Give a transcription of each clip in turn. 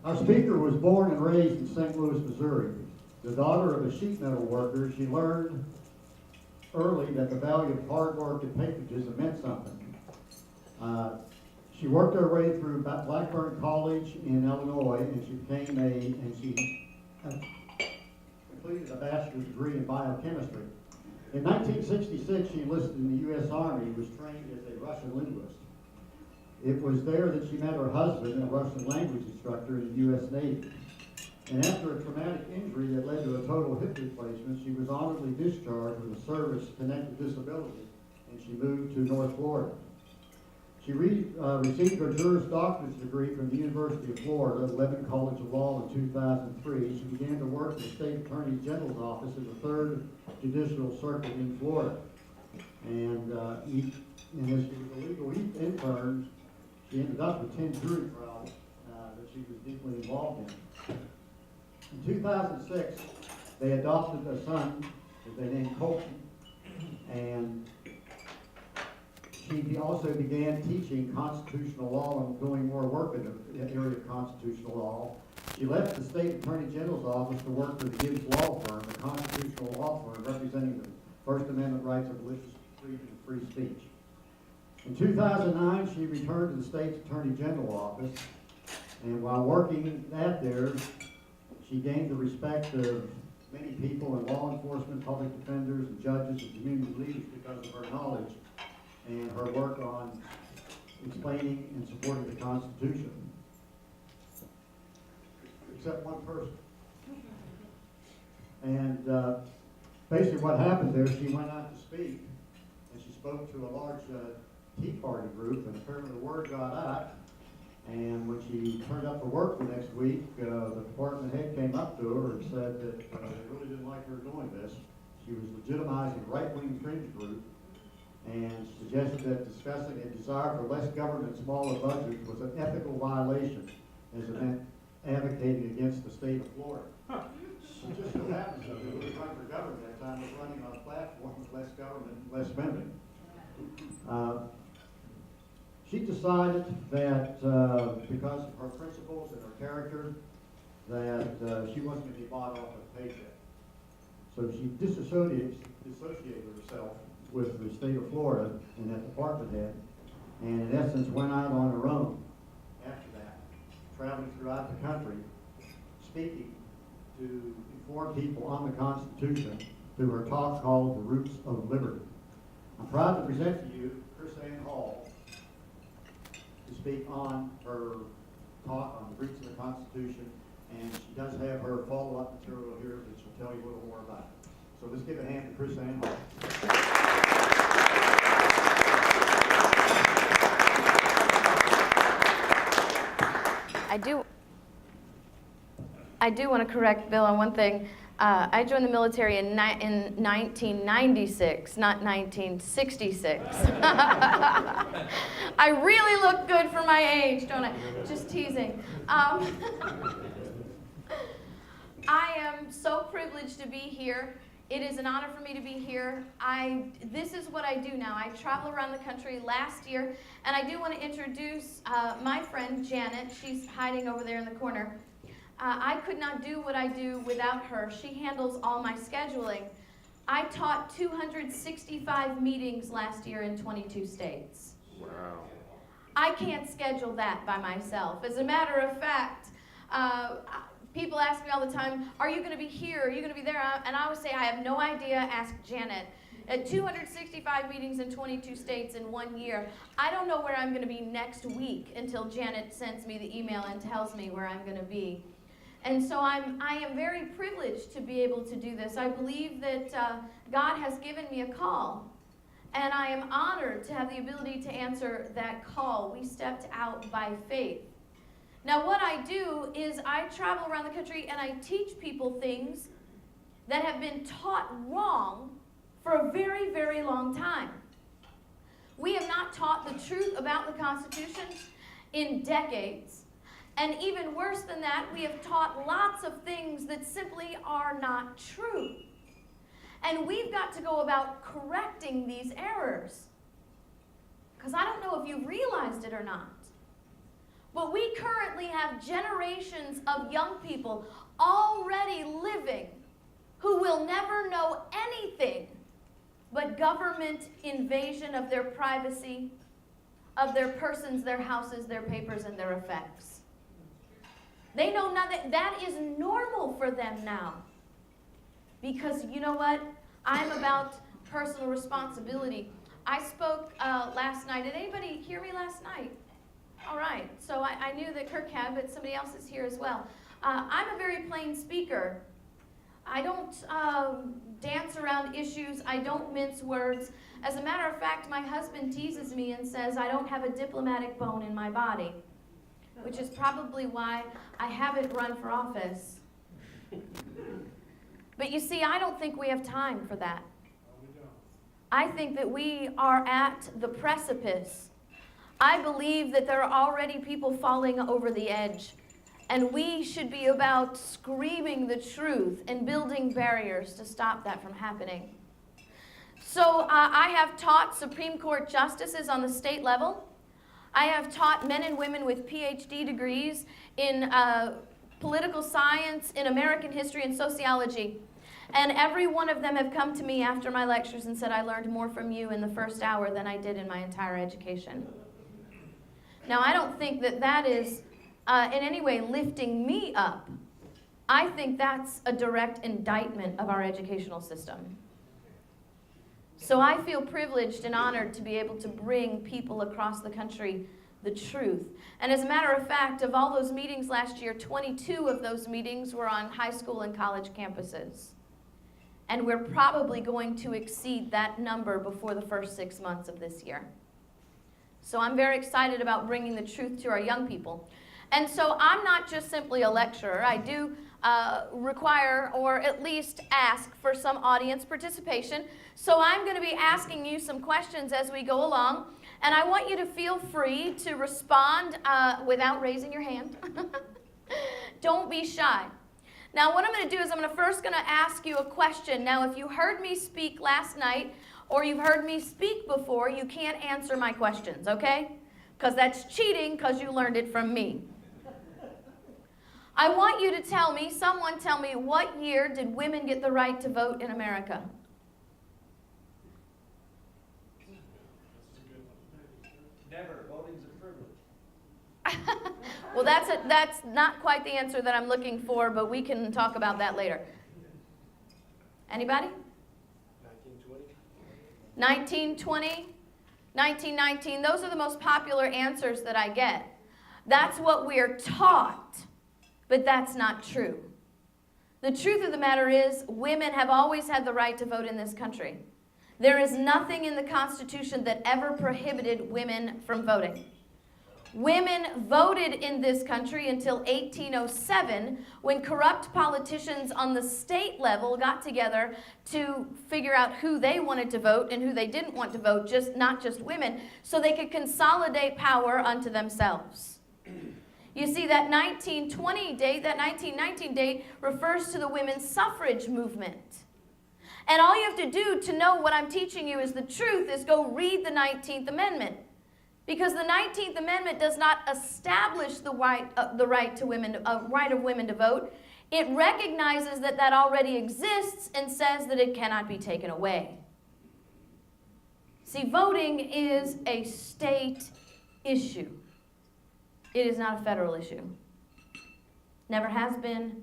Our speaker was born and raised in St. Louis, Missouri. The daughter of a sheet metal worker, she learned early that the value of hard work and patriotism meant something. She worked her way through Blackburn College in Illinois, and she completed a bachelor's degree in biochemistry. In 1966, she enlisted in the U.S. Army and was trained as a Russian linguist. It was there that she met her husband, a Russian language instructor in the U.S. Navy. And after a traumatic injury that led to a total hip replacement, she was honorably discharged with a service-connected disability, and she moved to North Florida. She received her Juris Doctorate degree from the University of Florida, Levin College of Law in 2003. She began to work in the State Attorney General's office in the 3rd Judicial Circuit in Florida. And as she was a legal intern, she ended up with 10 jury trials that she was deeply involved in. In 2006, they adopted a son that they named Colton, and she also began teaching constitutional law and doing more work in the area of constitutional law. She left the State Attorney General's office to work for the Gibbs Law Firm, a constitutional law firm representing the First Amendment rights of religious freedom and free speech. In 2009, she returned to the State's Attorney General office, and while working there, she gained the respect of many people in law enforcement, public defenders, and judges and community leaders because of her knowledge and her work on explaining and supporting the Constitution. Except one person. And basically what happened there, she went out to speak, and she spoke to a large Tea Party group, and apparently the word got out. And when she turned up for work the next week, the department head came up to her and said that they really didn't like her doing this. She was legitimizing right-wing fringe group and suggested that discussing a desire for less government, smaller budgets was an ethical violation as it meant advocating against the state of Florida. It just so happens that we were running for government at that time, was running on a platform with less government and less spending. She decided that because of her principles and her character, that she wasn't going to be bought off a paycheck. So she disassociated herself with the state of Florida and that department head, and in essence went out on her own after that, traveling throughout the country, speaking to inform people on the Constitution through her talk called The Roots of Liberty. I'm proud to present to you Kris Hall to speak on her talk on the roots of the Constitution, and she does have her follow-up material here that she'll tell you a little more about it. So let's give a hand to Kris Hall. I do want to correct Bill on one thing. I joined the military in 1996, not 1966. I really look good for my age, don't I? Just teasing. I am so privileged to be here. It is an honor for me to be here. This is what I do now. I travel around the country last year, and I do want to introduce my friend Janet. She's hiding over there in the corner. I could not do what I do without her. She handles all my scheduling. I taught 265 meetings last year in 22 states. Wow. I can't schedule that by myself. As a matter of fact, people ask me all the time, are you going to be here? Are you going to be there? And I always say, I have no idea. Ask Janet. At 265 meetings in 22 states in 1 year, I don't know where I'm going to be next week until Janet sends me the email and tells me where I'm going to be. And so I am very privileged to be able to do this. I believe that God has given me a call, and I am honored to have the ability to answer that call. We stepped out by faith. Now what I do is I travel around the country and I teach people things that have been taught wrong for a very, very long time. We have not taught the truth about the Constitution in decades. And even worse than that, we have taught lots of things that simply are not true. And we've got to go about correcting these errors. Because I don't know if you realized it or not. But we currently have generations of young people already living who will never know anything but government invasion of their privacy, of their persons, their houses, their papers, and their effects. They know now that is normal for them now. Because you know what? I'm about personal responsibility. I spoke last night. Did anybody hear me last night? All right. So I knew that Kirk had, but somebody else is here as well. I'm a very plain speaker. I don't dance around issues. I don't mince words. As a matter of fact, my husband teases me and says I don't have a diplomatic bone in my body, which is probably why I haven't run for office. But you see, I don't think we have time for that. I think that we are at the precipice. I believe that there are already people falling over the edge. And we should be about screaming the truth and building barriers to stop that from happening. So I have taught Supreme Court justices on the state level. I have taught men and women with PhD degrees in political science, in American history, and sociology. And every one of them have come to me after my lectures and said, I learned more from you in the first hour than I did in my entire education. Now, I don't think that that is in any way lifting me up. I think that's a direct indictment of our educational system. So I feel privileged and honored to be able to bring people across the country the truth. And as a matter of fact, of all those meetings last year, 22 of those meetings were on high school and college campuses. And we're probably going to exceed that number before the first 6 months of this year. So I'm very excited about bringing the truth to our young people. And so I'm not just simply a lecturer. I do require, or at least ask, for some audience participation. So I'm going to be asking you some questions as we go along. And I want you to feel free to respond without raising your hand. Don't be shy. Now what I'm going to do is I'm first going to ask you a question. Now if you heard me speak last night or you've heard me speak before, you can't answer my questions, okay? Because that's cheating because you learned it from me. I want you to tell me, someone tell me, what year did women get the right to vote in America? Never. Voting's a privilege. Well, that's not quite the answer that I'm looking for, but we can talk about that later. Anybody? 1920? 1919? Those are the most popular answers that I get. That's what we're taught, but that's not true. The truth of the matter is, women have always had the right to vote in this country. There is nothing in the Constitution that ever prohibited women from voting. Women voted in this country until 1807, when corrupt politicians on the state level got together to figure out who they wanted to vote and who they didn't want to vote, not just women, so they could consolidate power unto themselves. You see, that 1920 date, that 1919 date, refers to the women's suffrage movement. And all you have to do to know what I'm teaching you is the truth is go read the 19th Amendment. Because the 19th Amendment does not establish the right of women to vote. It recognizes that that already exists and says that it cannot be taken away. See, voting is a state issue. It is not a federal issue. Never has been,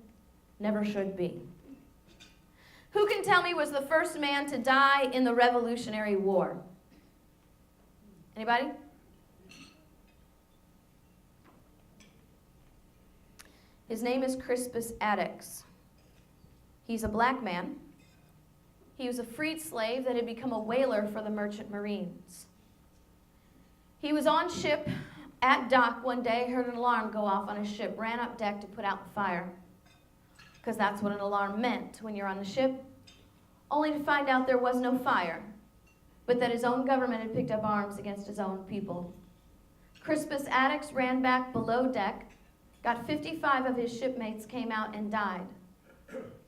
never should be. Who can tell me was the first man to die in the Revolutionary War? Anybody? His name is Crispus Attucks. He's a black man. He was a freed slave that had become a whaler for the merchant marines. He was on ship at dock one day, heard an alarm go off on his ship, ran up deck to put out the fire. Because that's what an alarm meant when you're on the ship. Only to find out there was no fire, but that his own government had picked up arms against his own people. Crispus Attucks ran back below deck, got 55 of his shipmates came out and died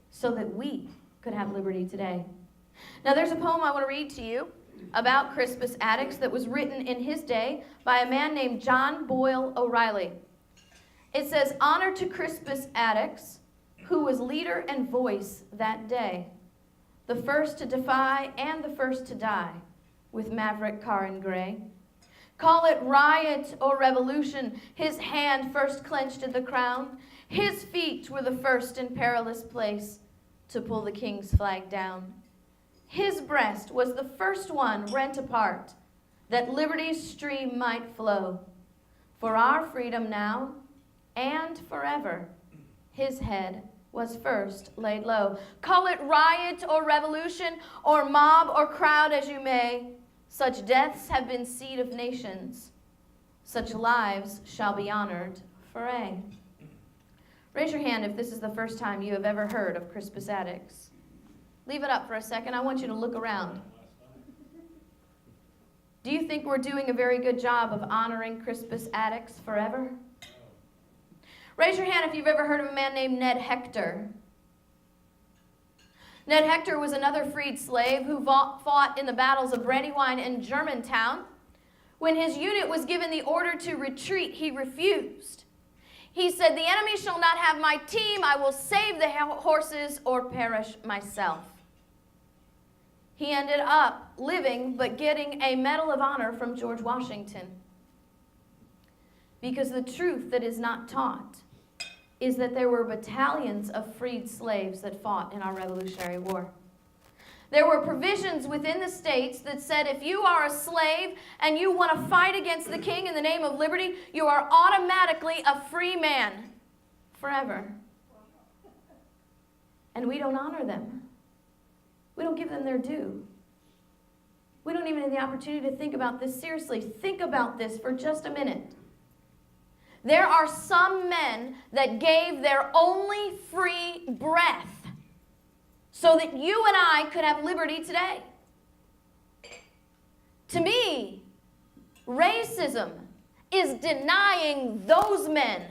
so that we could have liberty today. Now there's a poem I want to read to you about Crispus Attucks that was written in his day by a man named John Boyle O'Reilly. It says, honor to Crispus Attucks, who was leader and voice that day, the first to defy and the first to die with maverick car and gray. Call it riot or revolution, his hand first clenched at the crown. His feet were the first in perilous place to pull the king's flag down. His breast was the first one rent apart, that liberty's stream might flow. For our freedom now and forever, his head was first laid low. Call it riot or revolution, or mob or crowd as you may, such deaths have been seed of nations. Such lives shall be honored for aye. Raise your hand if this is the first time you have ever heard of Crispus Attucks. Leave it up for a second. I want you to look around. Do you think we're doing a very good job of honoring Crispus Attucks forever? Raise your hand if you've ever heard of a man named Ned Hector. Ned Hector was another freed slave who fought in the battles of Brandywine and Germantown. When his unit was given the order to retreat, he refused. He said, "The enemy shall not have my team. I will save the horses or perish myself." He ended up living but getting a Medal of Honor from George Washington. Because the truth that is not taught is that there were battalions of freed slaves that fought in our Revolutionary War. There were provisions within the states that said if you are a slave and you want to fight against the king in the name of liberty, you are automatically a free man forever. And we don't honor them. We don't give them their due. We don't even have the opportunity to think about this seriously. Think about this for just a minute. There are some men that gave their only free breath so that you and I could have liberty today. To me, racism is denying those men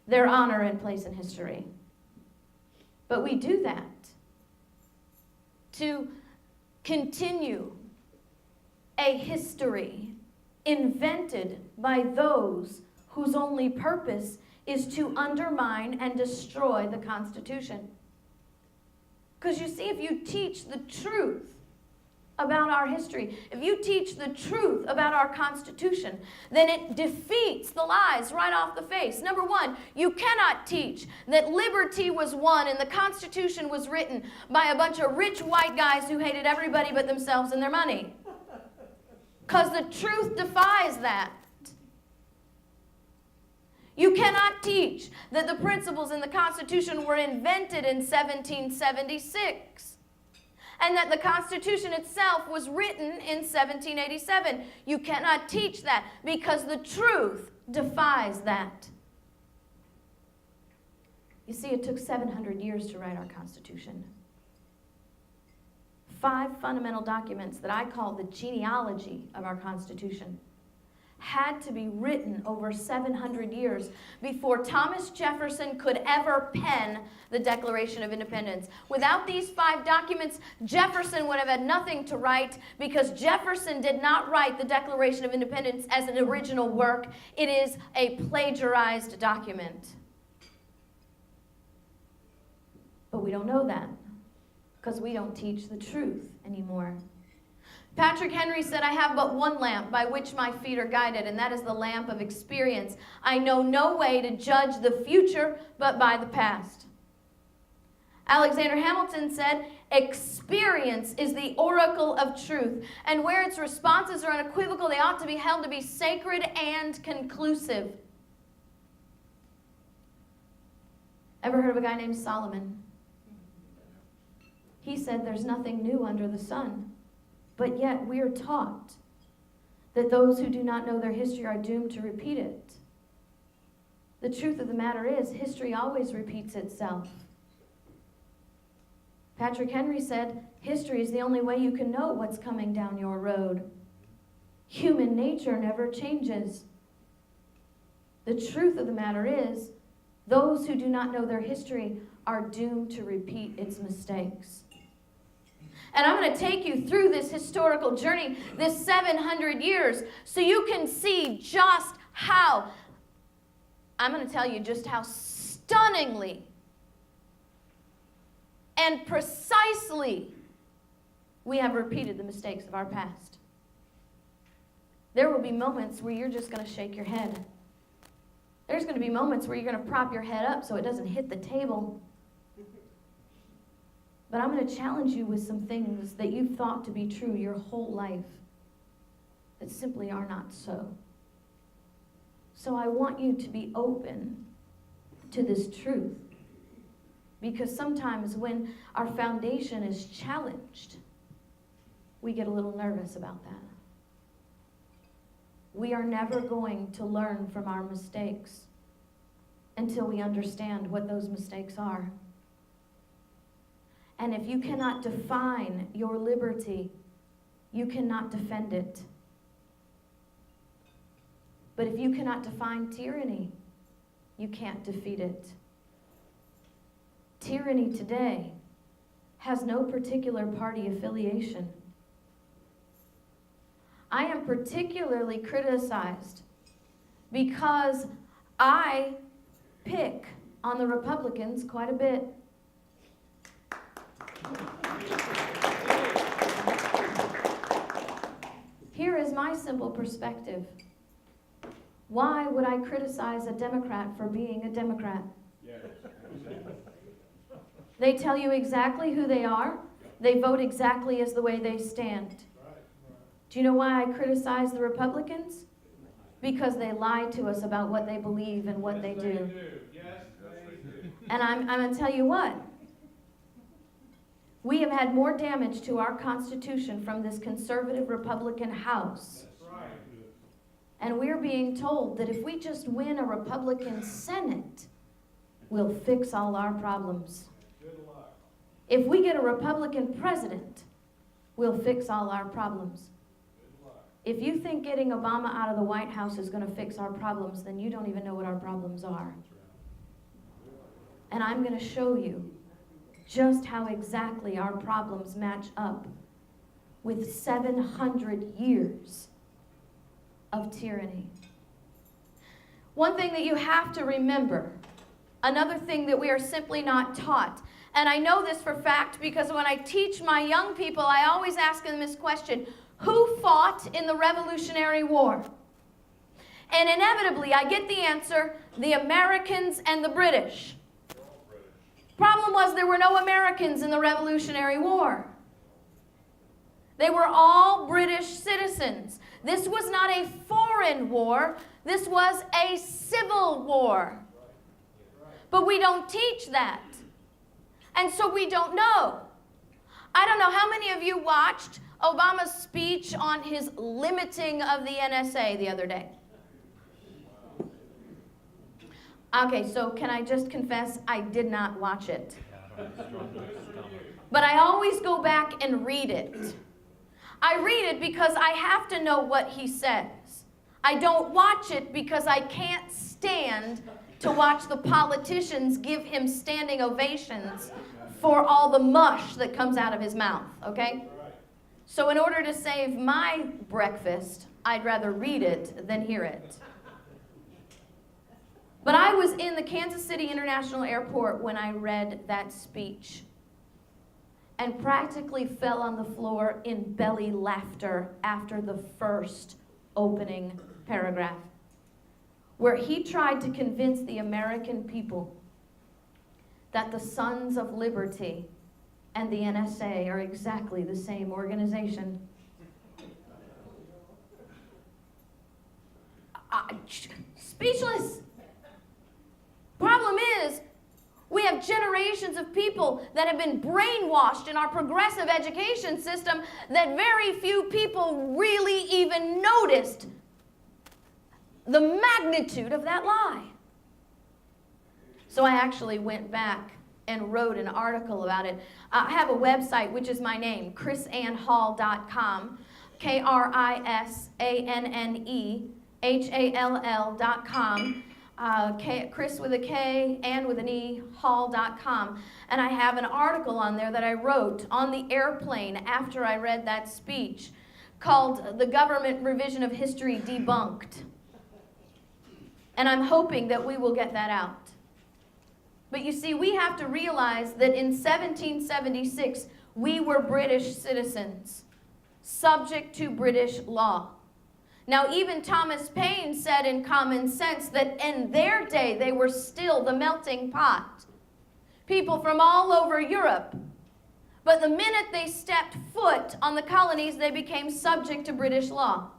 their honor and place in history. But we do that to continue a history invented by those whose only purpose is to undermine and destroy the Constitution. Because you see, if you teach the truth about our history, if you teach the truth about our Constitution, then it defeats the lies right off the face. Number one, you cannot teach that liberty was won and the Constitution was written by a bunch of rich white guys who hated everybody but themselves and their money. Because the truth defies that. You cannot teach that the principles in the Constitution were invented in 1776 and that the Constitution itself was written in 1787. You cannot teach that because the truth defies that. You see, it took 700 years to write our Constitution. 5 fundamental documents that I call the genealogy of our Constitution had to be written over 700 years before Thomas Jefferson could ever pen the Declaration of Independence. Without these 5 documents, Jefferson would have had nothing to write because Jefferson did not write the Declaration of Independence as an original work. It is a plagiarized document. But we don't know that because we don't teach the truth anymore. Patrick Henry said, "I have but one lamp by which my feet are guided, and that is the lamp of experience. I know no way to judge the future but by the past." Alexander Hamilton said, "Experience is the oracle of truth, and where its responses are unequivocal, they ought to be held to be sacred and conclusive." Ever heard of a guy named Solomon? He said, "There's nothing new under the sun." But yet we are taught that those who do not know their history are doomed to repeat it. The truth of the matter is, history always repeats itself. Patrick Henry said, "History is the only way you can know what's coming down your road. Human nature never changes." The truth of the matter is, those who do not know their history are doomed to repeat its mistakes. And I'm going to take you through this historical journey, this 700 years, so you can see just how I'm going to tell you just how stunningly and precisely we have repeated the mistakes of our past. There will be moments where you're just going to shake your head. There's going to be moments where you're going to prop your head up so it doesn't hit the table. But I'm going to challenge you with some things that you've thought to be true your whole life that simply are not so. So I want you to be open to this truth. Because sometimes when our foundation is challenged, we get a little nervous about that. We are never going to learn from our mistakes until we understand what those mistakes are. And if you cannot define your liberty, you cannot defend it. But if you cannot define tyranny, you can't defeat it. Tyranny today has no particular party affiliation. I am particularly criticized because I pick on the Republicans quite a bit. Here is my simple perspective. Why would I criticize a Democrat for being a Democrat? Yes. They tell you exactly who they are. They vote exactly as the way they stand. Do you know why I criticize the Republicans? Because they lie to us about what they believe and what they do. And I'm going to tell you what. We have had more damage to our Constitution from this conservative Republican House. And we're being told that if we just win a Republican Senate, we'll fix all our problems. If we get a Republican president, we'll fix all our problems. If you think getting Obama out of the White House is going to fix our problems, then you don't even know what our problems are. And I'm going to show you just how exactly our problems match up with 700 years of tyranny. One thing that you have to remember, another thing that we are simply not taught, and I know this for fact because when I teach my young people, I always ask them this question: who fought in the Revolutionary War? And inevitably, I get the answer, the Americans and the British. Problem was there were no Americans in the Revolutionary War. They were all British citizens. This was not a foreign war. This was a civil war. But we don't teach that. And so we don't know. I don't know how many of you watched Obama's speech on his limiting of the NSA the other day. Okay, so can I just confess, I did not watch it. But I always go back and read it. I read it because I have to know what he says. I don't watch it because I can't stand to watch the politicians give him standing ovations for all the mush that comes out of his mouth, okay? So in order to save my breakfast, I'd rather read it than hear it. But I was in the Kansas City International Airport when I read that speech and practically fell on the floor in belly laughter after the first opening paragraph, where he tried to convince the American people that the Sons of Liberty and the NSA are exactly the same organization. Speechless. Problem is, we have generations of people that have been brainwashed in our progressive education system that very few people really even noticed the magnitude of that lie. So I actually went back and wrote an article about it. I have a website, which is my name, krisannehall.com, KrisAnnehall.com. Kris with a K and with an E, hall.com. And I have an article on there that I wrote on the airplane after I read that speech called "The Government Revision of History Debunked." And I'm hoping that we will get that out. But you see, we have to realize that in 1776, we were British citizens, subject to British law. Now, even Thomas Paine said in Common Sense that in their day, they were still the melting pot. People from all over Europe. But the minute they stepped foot on the colonies, they became subject to British law.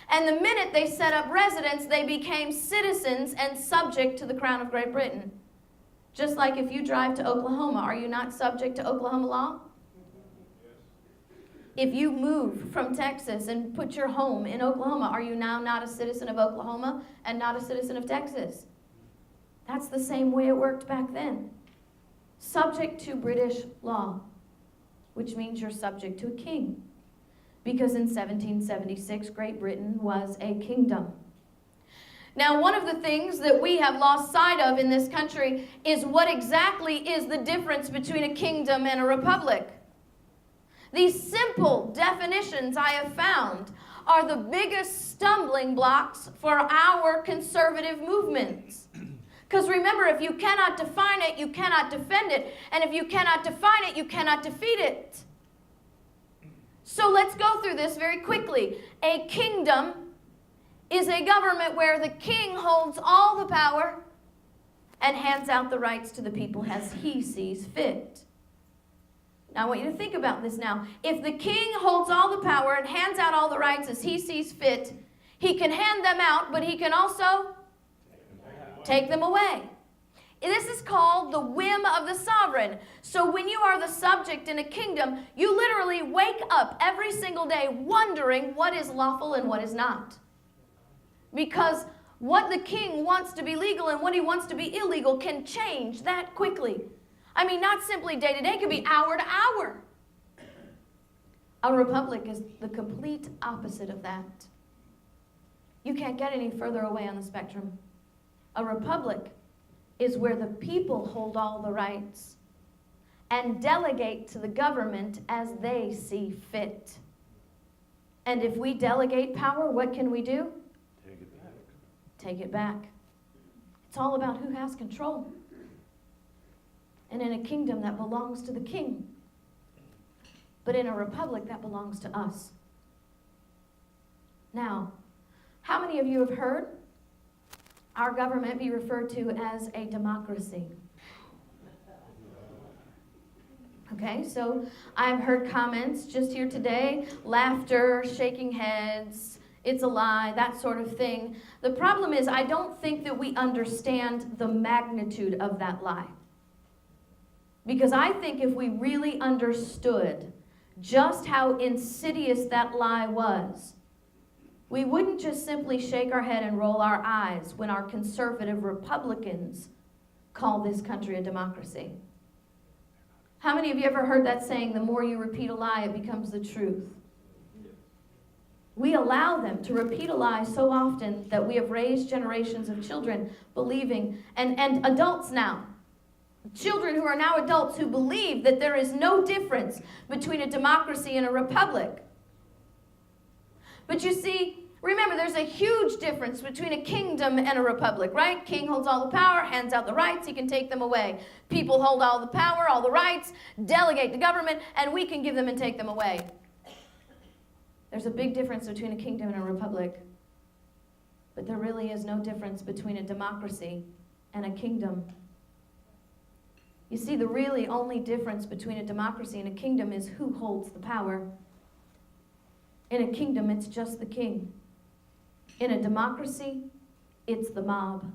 And the minute they set up residence, they became citizens and subject to the Crown of Great Britain. Just like if you drive to Oklahoma, are you not subject to Oklahoma law? If you move from Texas and put your home in Oklahoma, are you now not a citizen of Oklahoma and not a citizen of Texas? That's the same way it worked back then. Subject to British law, which means you're subject to a king. Because in 1776, Great Britain was a kingdom. Now, one of the things that we have lost sight of in this country is what exactly is the difference between a kingdom and a republic. These simple definitions I have found are the biggest stumbling blocks for our conservative movements. Because remember, if you cannot define it, you cannot defend it. And if you cannot define it, you cannot defeat it. So let's go through this very quickly. A kingdom is a government where the king holds all the power and hands out the rights to the people as he sees fit. Now, I want you to think about this now. If the king holds all the power and hands out all the rights as he sees fit, he can hand them out, but he can also take them away. This is called the whim of the sovereign. So when you are the subject in a kingdom, you literally wake up every single day wondering what is lawful and what is not. Because what the king wants to be legal and what he wants to be illegal can change that quickly. I mean, not simply day to day, it can be hour to hour. A republic is the complete opposite of that. You can't get any further away on the spectrum. A republic is where the people hold all the rights and delegate to the government as they see fit. And if we delegate power, what can we do? Take it back. Take it back. It's all about who has control. And in a kingdom, that belongs to the king. But in a republic, that belongs to us. Now, how many of you have heard our government be referred to as a democracy? Okay, so I've heard comments just here today, laughter, shaking heads, it's a lie, that sort of thing. The problem is I don't think that we understand the magnitude of that lie. Because I think if we really understood just how insidious that lie was, we wouldn't just simply shake our head and roll our eyes when our conservative Republicans call this country a democracy. How many of you ever heard that saying, the more you repeat a lie, it becomes the truth? We allow them to repeat a lie so often that we have raised generations of children believing, and adults now, children who are now adults who believe that there is no difference between a democracy and a republic. But you see, remember, there's a huge difference between a kingdom and a republic, right? King holds all the power, hands out the rights, he can take them away. People hold all the power, all the rights, delegate the government, and we can give them and take them away. There's a big difference between a kingdom and a republic. But there really is no difference between a democracy and a kingdom. You see, the really only difference between a democracy and a kingdom is who holds the power. In a kingdom, it's just the king. In a democracy, it's the mob.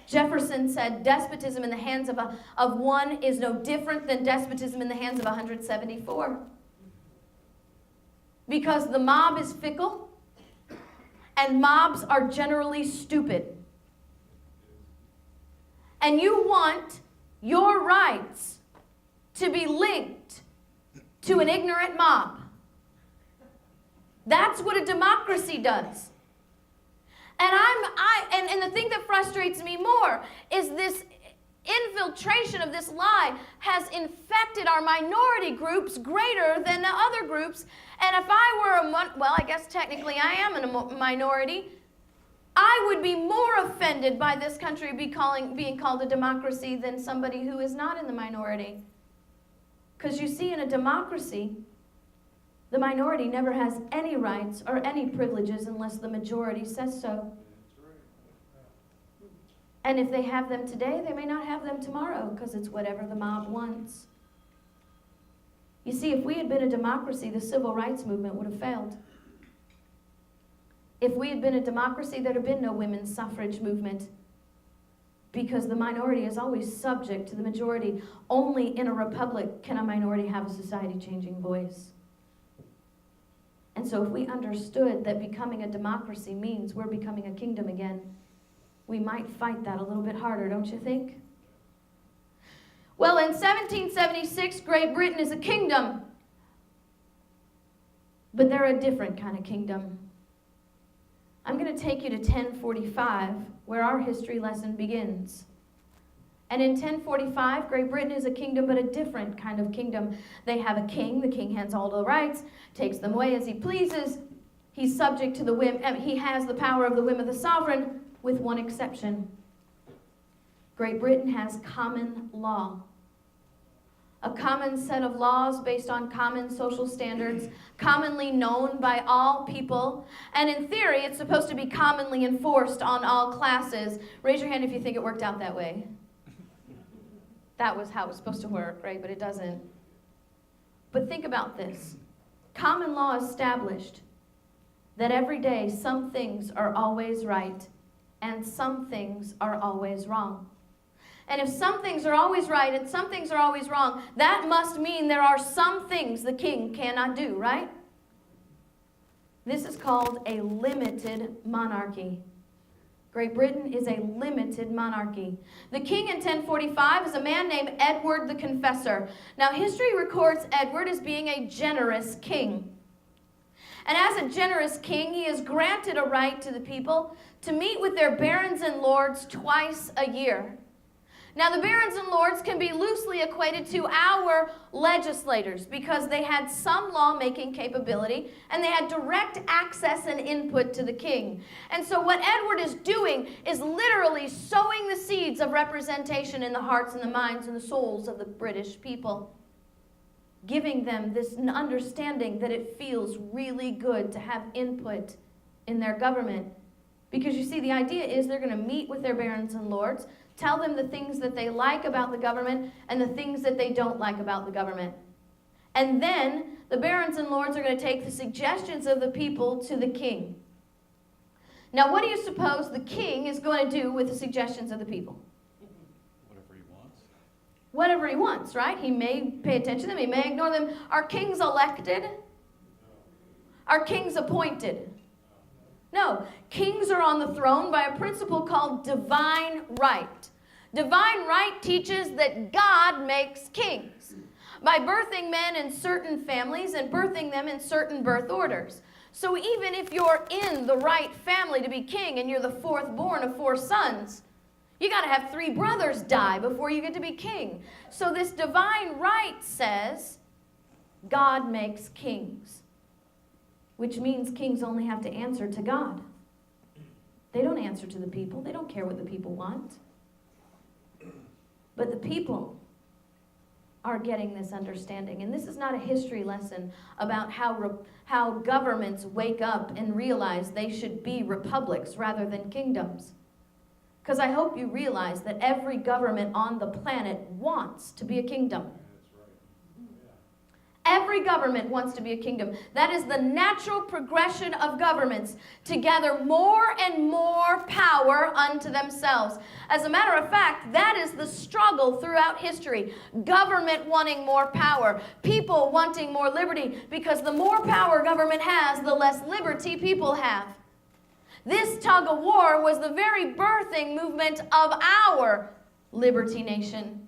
Jefferson said despotism in the hands of one is no different than despotism in the hands of 174. Because the mob is fickle, and mobs are generally stupid. And you want your rights to be linked to an ignorant mob. That's what a democracy does. And the thing that frustrates me more is this infiltration of this lie has infected our minority groups greater than the other groups. And if I were I guess technically I am in a minority, I would be more offended by this country being called a democracy than somebody who is not in the minority. Because you see, in a democracy, the minority never has any rights or any privileges unless the majority says so. And if they have them today, they may not have them tomorrow because it's whatever the mob wants. You see, if we had been a democracy, the civil rights movement would have failed. If we had been a democracy, there'd have been no women's suffrage movement, because the minority is always subject to the majority. Only in a republic can a minority have a society-changing voice. And so if we understood that becoming a democracy means we're becoming a kingdom again, we might fight that a little bit harder, don't you think? Well, in 1776, Great Britain is a kingdom, but they're a different kind of kingdom. I'm going to take you to 1045, where our history lesson begins. And in 1045, Great Britain is a kingdom, but a different kind of kingdom. They have a king. The king has all the rights, takes them away as he pleases. He's subject to the whim. He has the power of the whim of the sovereign, with one exception. Great Britain has common law. A common set of laws based on common social standards, commonly known by all people. And in theory, it's supposed to be commonly enforced on all classes. Raise your hand if you think it worked out that way. That was how it was supposed to work, right? But it doesn't. But think about this. Common law established that every day some things are always right and some things are always wrong. And if some things are always right and some things are always wrong, that must mean there are some things the king cannot do, right? This is called a limited monarchy. Great Britain is a limited monarchy. The king in 1045 is a man named Edward the Confessor. Now, history records Edward as being a generous king. And as a generous king, he is granted a right to the people to meet with their barons and lords twice a year. Now, the barons and lords can be loosely equated to our legislators because they had some lawmaking capability and they had direct access and input to the king. And so what Edward is doing is literally sowing the seeds of representation in the hearts and the minds and the souls of the British people, giving them this understanding that it feels really good to have input in their government. Because you see, the idea is they're going to meet with their barons and lords, tell them the things that they like about the government and the things that they don't like about the government. And then the barons and lords are going to take the suggestions of the people to the king. Now, what do you suppose the king is going to do with the suggestions of the people? Whatever he wants. Whatever he wants, right? He may pay attention to them, he may ignore them. Are kings elected? Are kings appointed? No, kings are on the throne by a principle called divine right. Divine right teaches that God makes kings by birthing men in certain families and birthing them in certain birth orders. So even if you're in the right family to be king and you're the fourth born of 4 sons, you got to have 3 brothers die before you get to be king. So this divine right says God makes kings, which means kings only have to answer to God. They don't answer to the people. They don't care what the people want. But the people are getting this understanding. And this is not a history lesson about how governments wake up and realize they should be republics rather than kingdoms. Because I hope you realize that every government on the planet wants to be a kingdom. Every government wants to be a kingdom. That is the natural progression of governments, to gather more and more power unto themselves. As a matter of fact, that is the struggle throughout history. Government wanting more power, people wanting more liberty, because the more power government has, the less liberty people have. This tug of war was the very birthing movement of our liberty nation.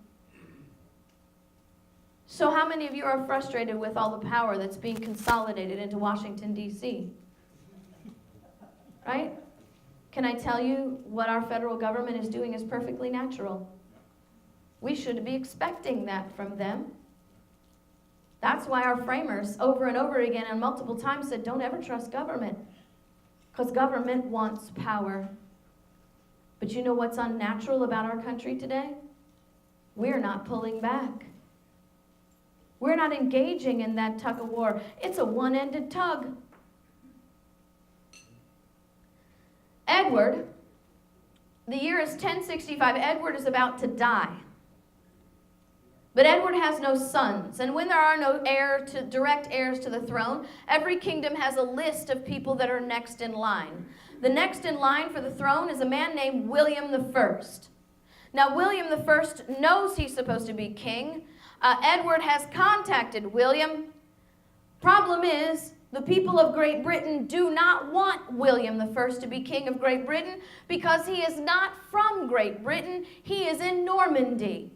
So how many of you are frustrated with all the power that's being consolidated into Washington, D.C.? Right? Can I tell you what our federal government is doing is perfectly natural? We should be expecting that from them. That's why our framers over and over again and multiple times said, don't ever trust government, because government wants power. But you know what's unnatural about our country today? We're not pulling back. We're not engaging in that tug of war. It's a one-ended tug. Edward, the year is 1065. Edward is about to die. But Edward has no sons, and when there are no direct heirs to the throne, every kingdom has a list of people that are next in line. The next in line for the throne is a man named William I. Now, William I knows he's supposed to be king. Edward has contacted William. Problem is, the people of Great Britain do not want William I to be king of Great Britain because he is not from Great Britain. He is in Normandy.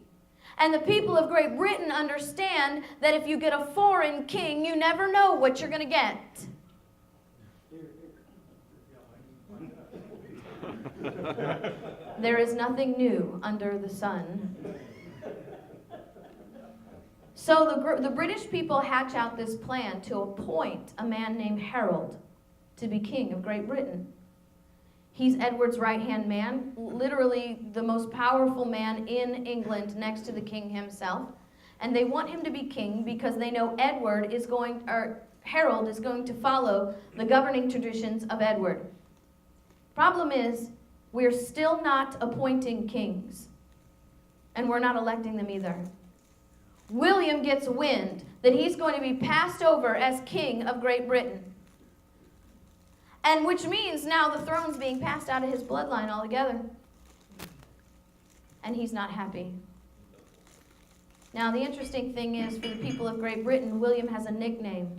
And the people of Great Britain understand that if you get a foreign king, you never know what you're going to get. There is nothing new under the sun. So the British people hatch out this plan to appoint a man named Harold to be king of Great Britain. He's Edward's right-hand man, literally the most powerful man in England next to the king himself. And they want him to be king because they know Harold is going to follow the governing traditions of Edward. Problem is, we're still not appointing kings. And we're not electing them either. William gets wind that he's going to be passed over as king of Great Britain. And which means now the throne's being passed out of his bloodline altogether. And he's not happy. Now, the interesting thing is, for the people of Great Britain, William has a nickname.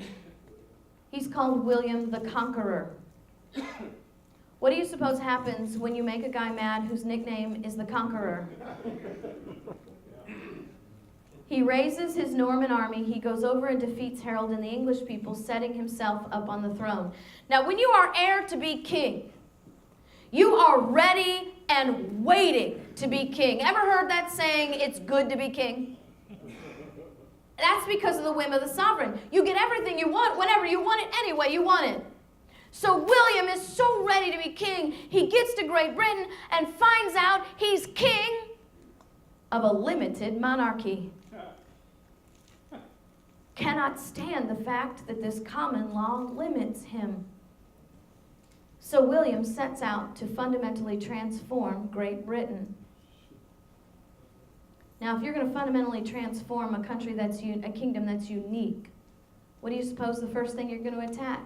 He's called William the Conqueror. What do you suppose happens when you make a guy mad whose nickname is the Conqueror? He raises his Norman army, he goes over and defeats Harold and the English people, setting himself up on the throne. Now, when you are heir to be king, you are ready and waiting to be king. Ever heard that saying, it's good to be king? That's because of the whim of the sovereign. You get everything you want, whenever you want it, any way you want it. So William is so ready to be king, he gets to Great Britain and finds out he's king of a limited monarchy. Cannot stand the fact that this common law limits him. So William sets out to fundamentally transform Great Britain. Now, if you're going to fundamentally transform a country a kingdom that's unique, what do you suppose the first thing you're going to attack?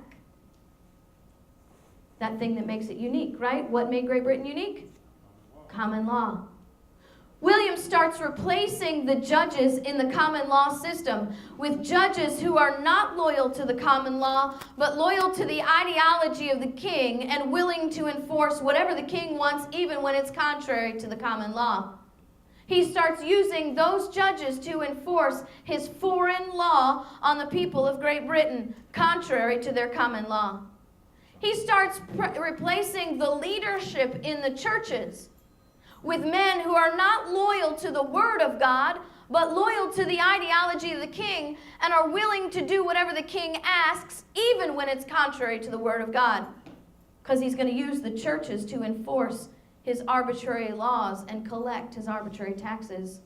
That thing that makes it unique, right? What made Great Britain unique? Common law. William starts replacing the judges in the common law system with judges who are not loyal to the common law, but loyal to the ideology of the king and willing to enforce whatever the king wants, even when it's contrary to the common law. He starts using those judges to enforce his foreign law on the people of Great Britain, contrary to their common law. He starts replacing the leadership in the churches with men who are not loyal to the Word of God, but loyal to the ideology of the king and are willing to do whatever the king asks, even when it's contrary to the Word of God. Because he's going to use the churches to enforce his arbitrary laws and collect his arbitrary taxes.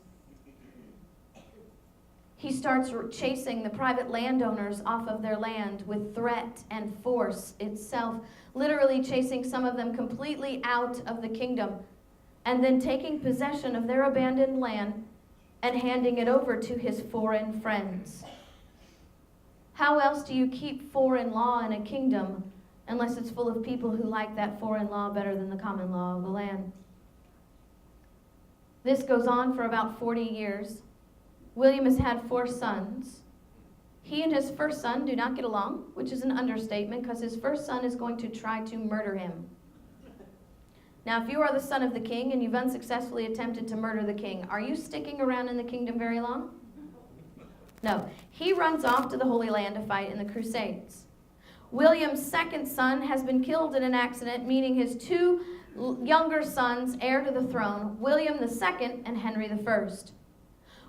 He starts chasing the private landowners off of their land with threat and force itself, literally chasing some of them completely out of the kingdom, and then taking possession of their abandoned land and handing it over to his foreign friends. How else do you keep foreign law in a kingdom unless it's full of people who like that foreign law better than the common law of the land? This goes on for about 40 years. William has had 4 sons. He and his first son do not get along, which is an understatement because his first son is going to try to murder him. Now, if you are the son of the king and you've unsuccessfully attempted to murder the king, are you sticking around in the kingdom very long? No. He runs off to the Holy Land to fight in the Crusades. William's second son has been killed in an accident, meaning his 2 younger sons, heir to the throne, William II and Henry I.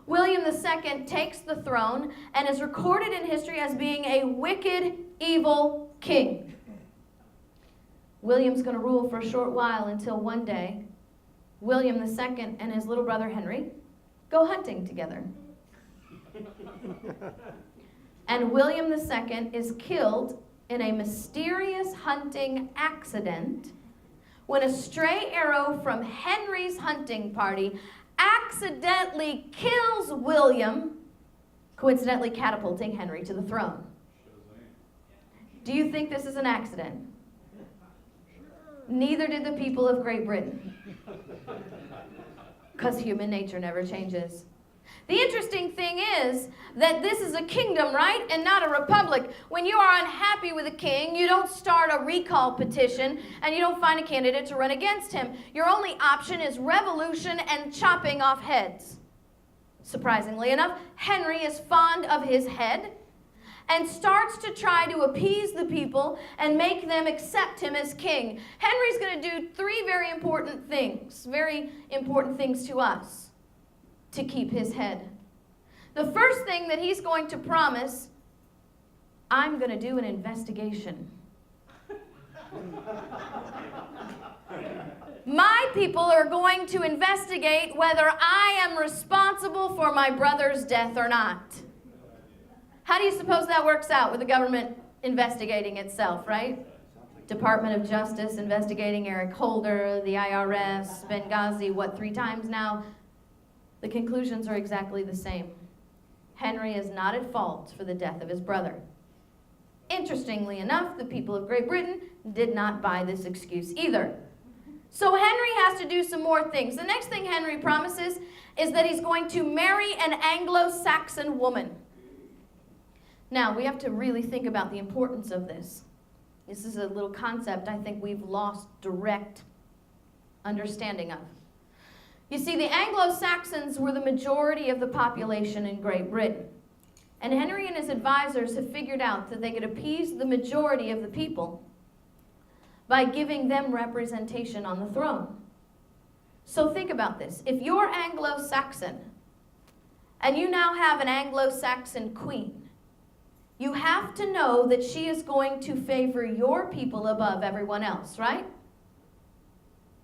William II takes the throne and is recorded in history as being a wicked, evil king. William's going to rule for a short while until one day William II and his little brother Henry go hunting together. And William II is killed in a mysterious hunting accident when a stray arrow from Henry's hunting party accidentally kills William, coincidentally catapulting Henry to the throne. Do you think this is an accident? Neither did the people of Great Britain. Because human nature never changes. The interesting thing is that this is a kingdom, right? And not a republic. When you are unhappy with a king, you don't start a recall petition and you don't find a candidate to run against him. Your only option is revolution and chopping off heads. Surprisingly enough, Henry is fond of his head and starts to try to appease the people and make them accept him as king. Henry's going to do three very important things to us to keep his head. The first thing that he's going to promise, I'm going to do an investigation. My people are going to investigate whether I am responsible for my brother's death or not. How do you suppose that works out with the government investigating itself, right? Department of Justice investigating Eric Holder, the IRS, Benghazi, 3 times now? The conclusions are exactly the same. Henry is not at fault for the death of his brother. Interestingly enough, the people of Great Britain did not buy this excuse either. So Henry has to do some more things. The next thing Henry promises is that he's going to marry an Anglo-Saxon woman. Now, we have to really think about the importance of this. This is a little concept I think we've lost direct understanding of. You see, the Anglo-Saxons were the majority of the population in Great Britain. And Henry and his advisors have figured out that they could appease the majority of the people by giving them representation on the throne. So think about this. If you're Anglo-Saxon and you now have an Anglo-Saxon queen, you have to know that she is going to favor your people above everyone else, right?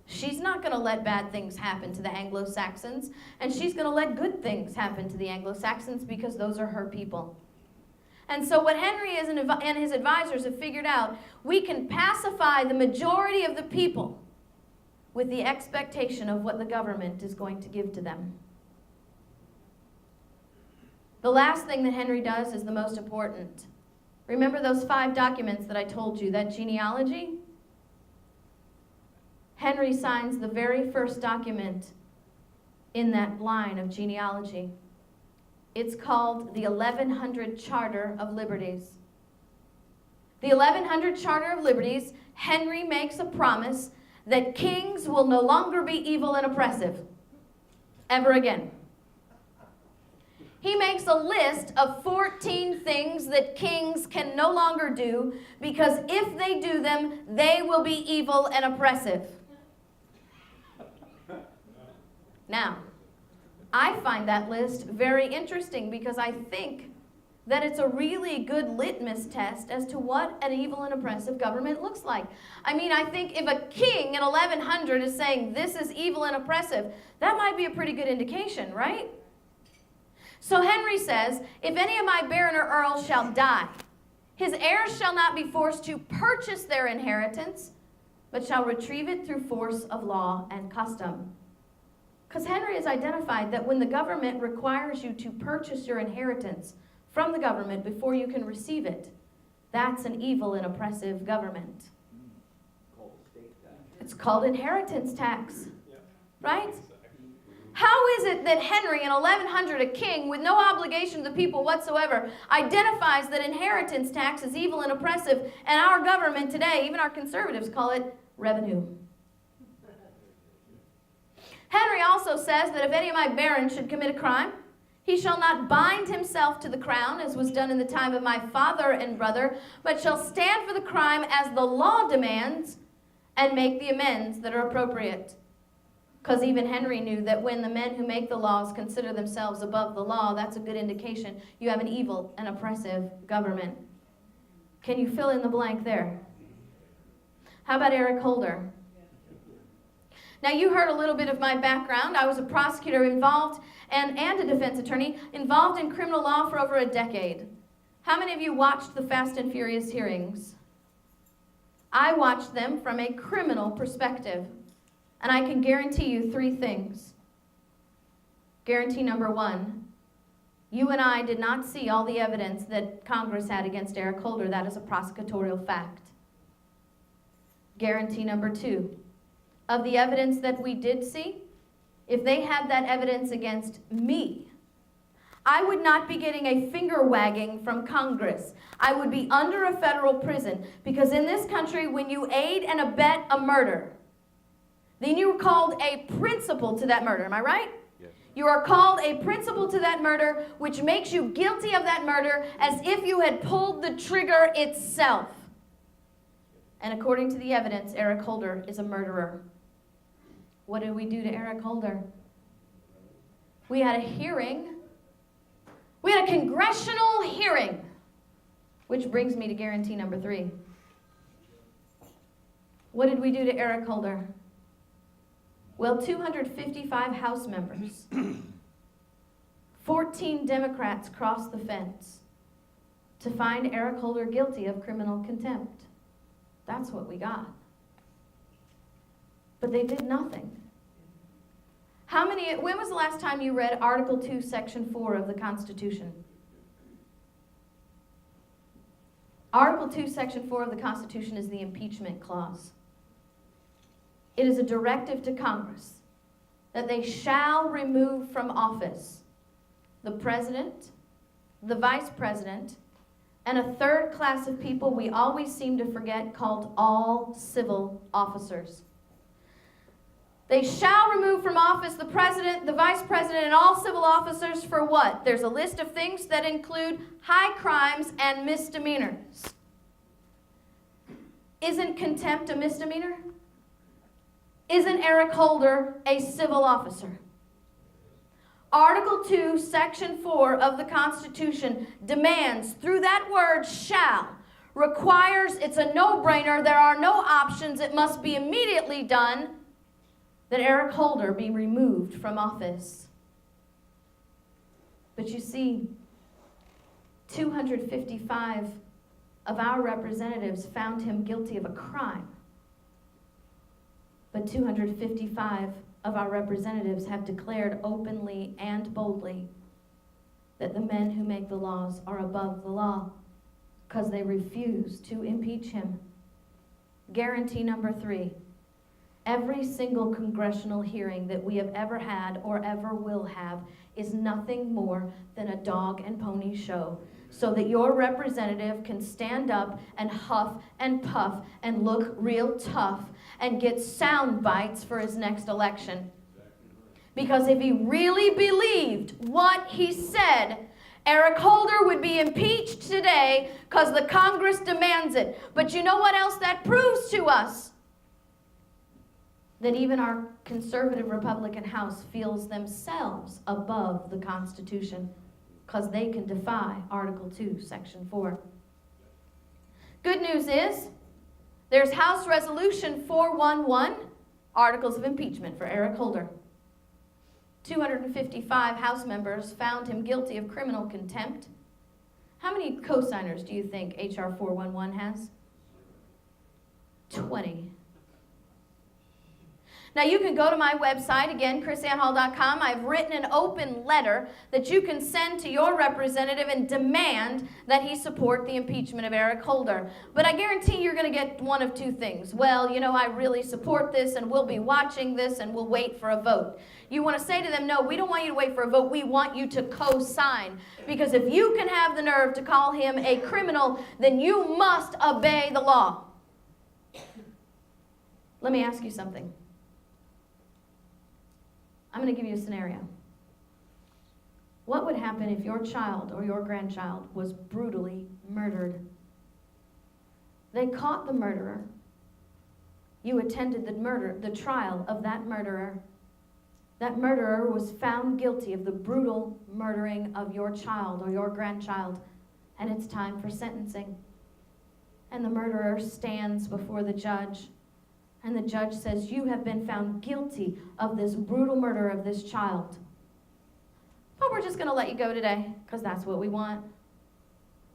She's not going to let bad things happen to the Anglo-Saxons, and she's going to let good things happen to the Anglo-Saxons because those are her people. And so what Henry and his advisors have figured out, we can pacify the majority of the people with the expectation of what the government is going to give to them. The last thing that Henry does is the most important. Remember those 5 documents that I told you, that genealogy? Henry signs the very first document in that line of genealogy. It's called the 1100 Charter of Liberties. The 1100 Charter of Liberties, Henry makes a promise that kings will no longer be evil and oppressive, ever again. He makes a list of 14 things that kings can no longer do because if they do them, they will be evil and oppressive. Now, I find that list very interesting because I think that it's a really good litmus test as to what an evil and oppressive government looks like. I mean, I think if a king in 1100 is saying this is evil and oppressive, that might be a pretty good indication, right? So Henry says, if any of my baron or earls shall die, his heirs shall not be forced to purchase their inheritance, but shall retrieve it through force of law and custom. Because Henry has identified that when the government requires you to purchase your inheritance from the government before you can receive it, that's an evil and oppressive government. It's called inheritance tax, right? How is it that Henry in 1100, a king with no obligation to the people whatsoever, identifies that inheritance tax is evil and oppressive, and our government today, even our conservatives, call it revenue? Henry also says that if any of my barons should commit a crime, he shall not bind himself to the crown, as was done in the time of my father and brother, but shall stand for the crime as the law demands and make the amends that are appropriate. Because even Henry knew that when the men who make the laws consider themselves above the law, that's a good indication you have an evil and oppressive government. Can you fill in the blank there? How about Eric Holder? Now, you heard a little bit of my background. I was a prosecutor involved and a defense attorney involved in criminal law for over a decade. How many of you watched the Fast and Furious hearings? I watched them from a criminal perspective. And I can guarantee you 3 things. Guarantee number 1, you and I did not see all the evidence that Congress had against Eric Holder. That is a prosecutorial fact. Guarantee number 2, of the evidence that we did see, if they had that evidence against me, I would not be getting a finger wagging from Congress. I would be under a federal prison, because in this country, when you aid and abet a murder, then you are called a principal to that murder. Am I right? Yes. You are called a principal to that murder, which makes you guilty of that murder as if you had pulled the trigger itself. And according to the evidence, Eric Holder is a murderer. What did we do to Eric Holder? We had a hearing. We had a congressional hearing. Which brings me to guarantee number 3. What did we do to Eric Holder? Well, 255 House members, 14 Democrats crossed the fence to find Eric Holder guilty of criminal contempt. That's what we got. But they did nothing. When was the last time you read Article 2, Section 4 of the Constitution? Article 2, Section 4 of the Constitution is the impeachment clause. It is a directive to Congress that they shall remove from office the president, the vice president, and a third class of people we always seem to forget called all civil officers. They shall remove from office the president, the vice president, and all civil officers for what? There's a list of things that include high crimes and misdemeanors. Isn't contempt a misdemeanor? Isn't Eric Holder a civil officer? Article 2, Section 4 of the Constitution demands, through that word shall, requires, it's a no-brainer, there are no options, it must be immediately done, that Eric Holder be removed from office. But you see, 255 of our representatives found him guilty of a crime. But 255 of our representatives have declared openly and boldly that the men who make the laws are above the law because they refuse to impeach him. Guarantee number 3. Every single congressional hearing that we have ever had or ever will have is nothing more than a dog and pony show, so that your representative can stand up and huff and puff and look real tough and get sound bites for his next election. Because if he really believed what he said, Eric Holder would be impeached today because the Congress demands it. But you know what else that proves to us? That even our conservative Republican House feels themselves above the Constitution because they can defy Article 2, Section 4. Good news is, there's House Resolution 411, Articles of Impeachment for Eric Holder. 255 House members found him guilty of criminal contempt. How many co-signers do you think H.R. 411 has? 20. Now you can go to my website, again, krisannhall.com. I've written an open letter that you can send to your representative and demand that he support the impeachment of Eric Holder. But I guarantee you're going to get one of 2 things. Well, you know, I really support this and we'll be watching this and we'll wait for a vote. You want to say to them, no, we don't want you to wait for a vote. We want you to co-sign. Because if you can have the nerve to call him a criminal, then you must obey the law. Let me ask you something. I'm going to give you a scenario. What would happen if your child or your grandchild was brutally murdered? They caught the murderer. You attended the trial of that murderer. That murderer was found guilty of the brutal murdering of your child or your grandchild, and it's time for sentencing. And the murderer stands before the judge, And the judge says, you have been found guilty of this brutal murder of this child. But we're just going to let you go today because that's what we want.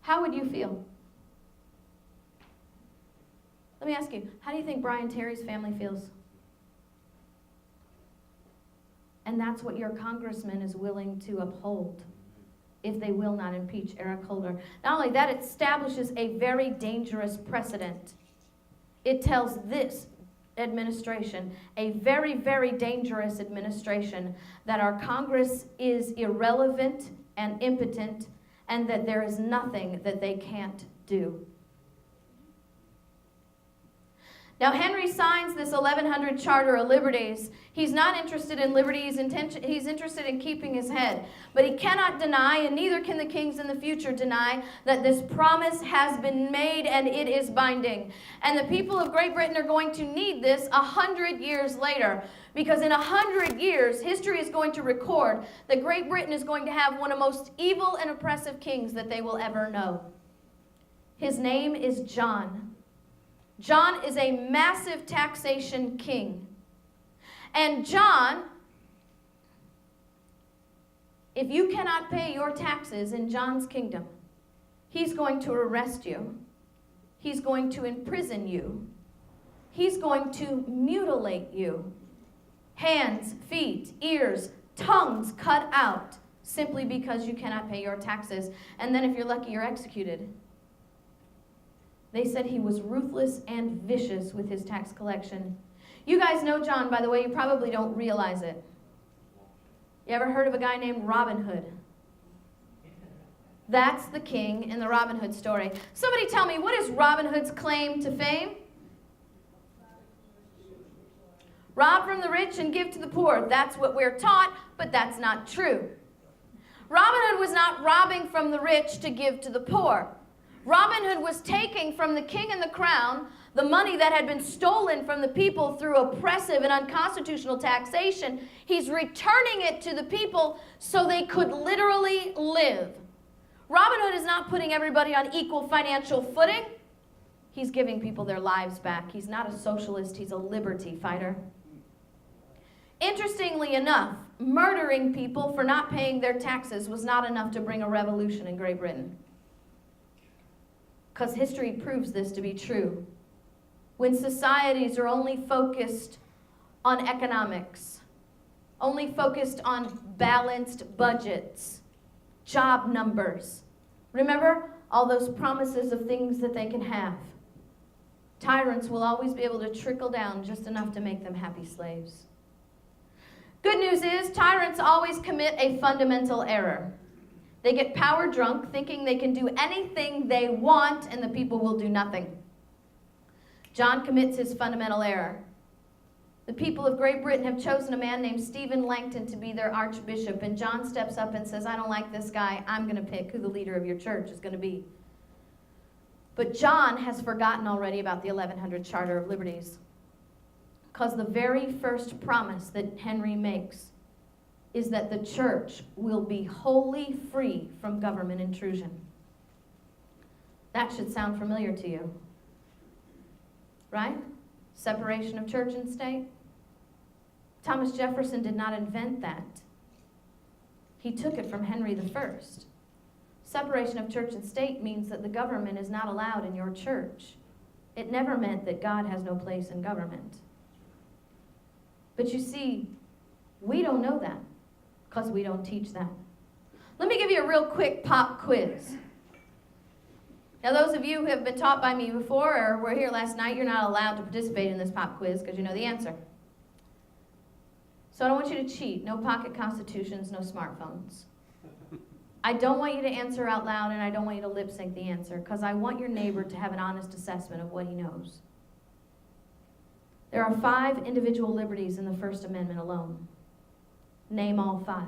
How would you feel? Let me ask you, how do you think Brian Terry's family feels? And that's what your congressman is willing to uphold if they will not impeach Eric Holder. Not only that, it establishes a very dangerous precedent. It tells this administration, a very, very dangerous administration, that our Congress is irrelevant and impotent and that there is nothing that they can't do. Now, Henry signs this 1100 Charter of Liberties. He's not interested in liberty. He's interested in keeping his head. But he cannot deny, and neither can the kings in the future deny, that this promise has been made and it is binding. And the people of Great Britain are going to need this 100 years later. Because in 100 years, history is going to record that Great Britain is going to have one of the most evil and oppressive kings that they will ever know. His name is John. John is a massive taxation king. And John, if you cannot pay your taxes in John's kingdom, he's going to arrest you. He's going to imprison you. He's going to mutilate you. Hands, feet, ears, tongues cut out simply because you cannot pay your taxes. And then if you're lucky, you're executed. They said he was ruthless and vicious with his tax collection. You guys know John, by the way. You probably don't realize it. You ever heard of a guy named Robin Hood? That's the king in the Robin Hood story. Somebody tell me, what is Robin Hood's claim to fame? Rob from the rich and give to the poor. That's what we're taught, but that's not true. Robin Hood was not robbing from the rich to give to the poor. Robin Hood was taking from the king and the crown the money that had been stolen from the people through oppressive and unconstitutional taxation. He's returning it to the people so they could literally live. Robin Hood is not putting everybody on equal financial footing. He's giving people their lives back. He's not a socialist, he's a liberty fighter. Interestingly enough, murdering people for not paying their taxes was not enough to bring a revolution in Great Britain. Because history proves this to be true. When societies are only focused on economics, only focused on balanced budgets, job numbers, remember all those promises of things that they can have. Tyrants will always be able to trickle down just enough to make them happy slaves. Good news is tyrants always commit a fundamental error. They get power drunk, thinking they can do anything they want and the people will do nothing. John commits his fundamental error. The people of Great Britain have chosen a man named Stephen Langton to be their archbishop, and John steps up and says, I don't like this guy. I'm going to pick who the leader of your church is going to be. But John has forgotten already about the 1100 Charter of Liberties, because the very first promise that Henry makes is that the church will be wholly free from government intrusion. That should sound familiar to you, right? Separation of church and state. Thomas Jefferson did not invent that. He took it from Henry I. Separation of church and state means that the government is not allowed in your church. It never meant that God has no place in government. But you see, we don't know that because we don't teach that. Let me give you a real quick pop quiz. Now, those of you who have been taught by me before or were here last night, you're not allowed to participate in this pop quiz because you know the answer. So I don't want you to cheat. No pocket constitutions, no smartphones. I don't want you to answer out loud, and I don't want you to lip sync the answer because I want your neighbor to have an honest assessment of what he knows. There are 5 individual liberties in the First Amendment alone. Name all 5.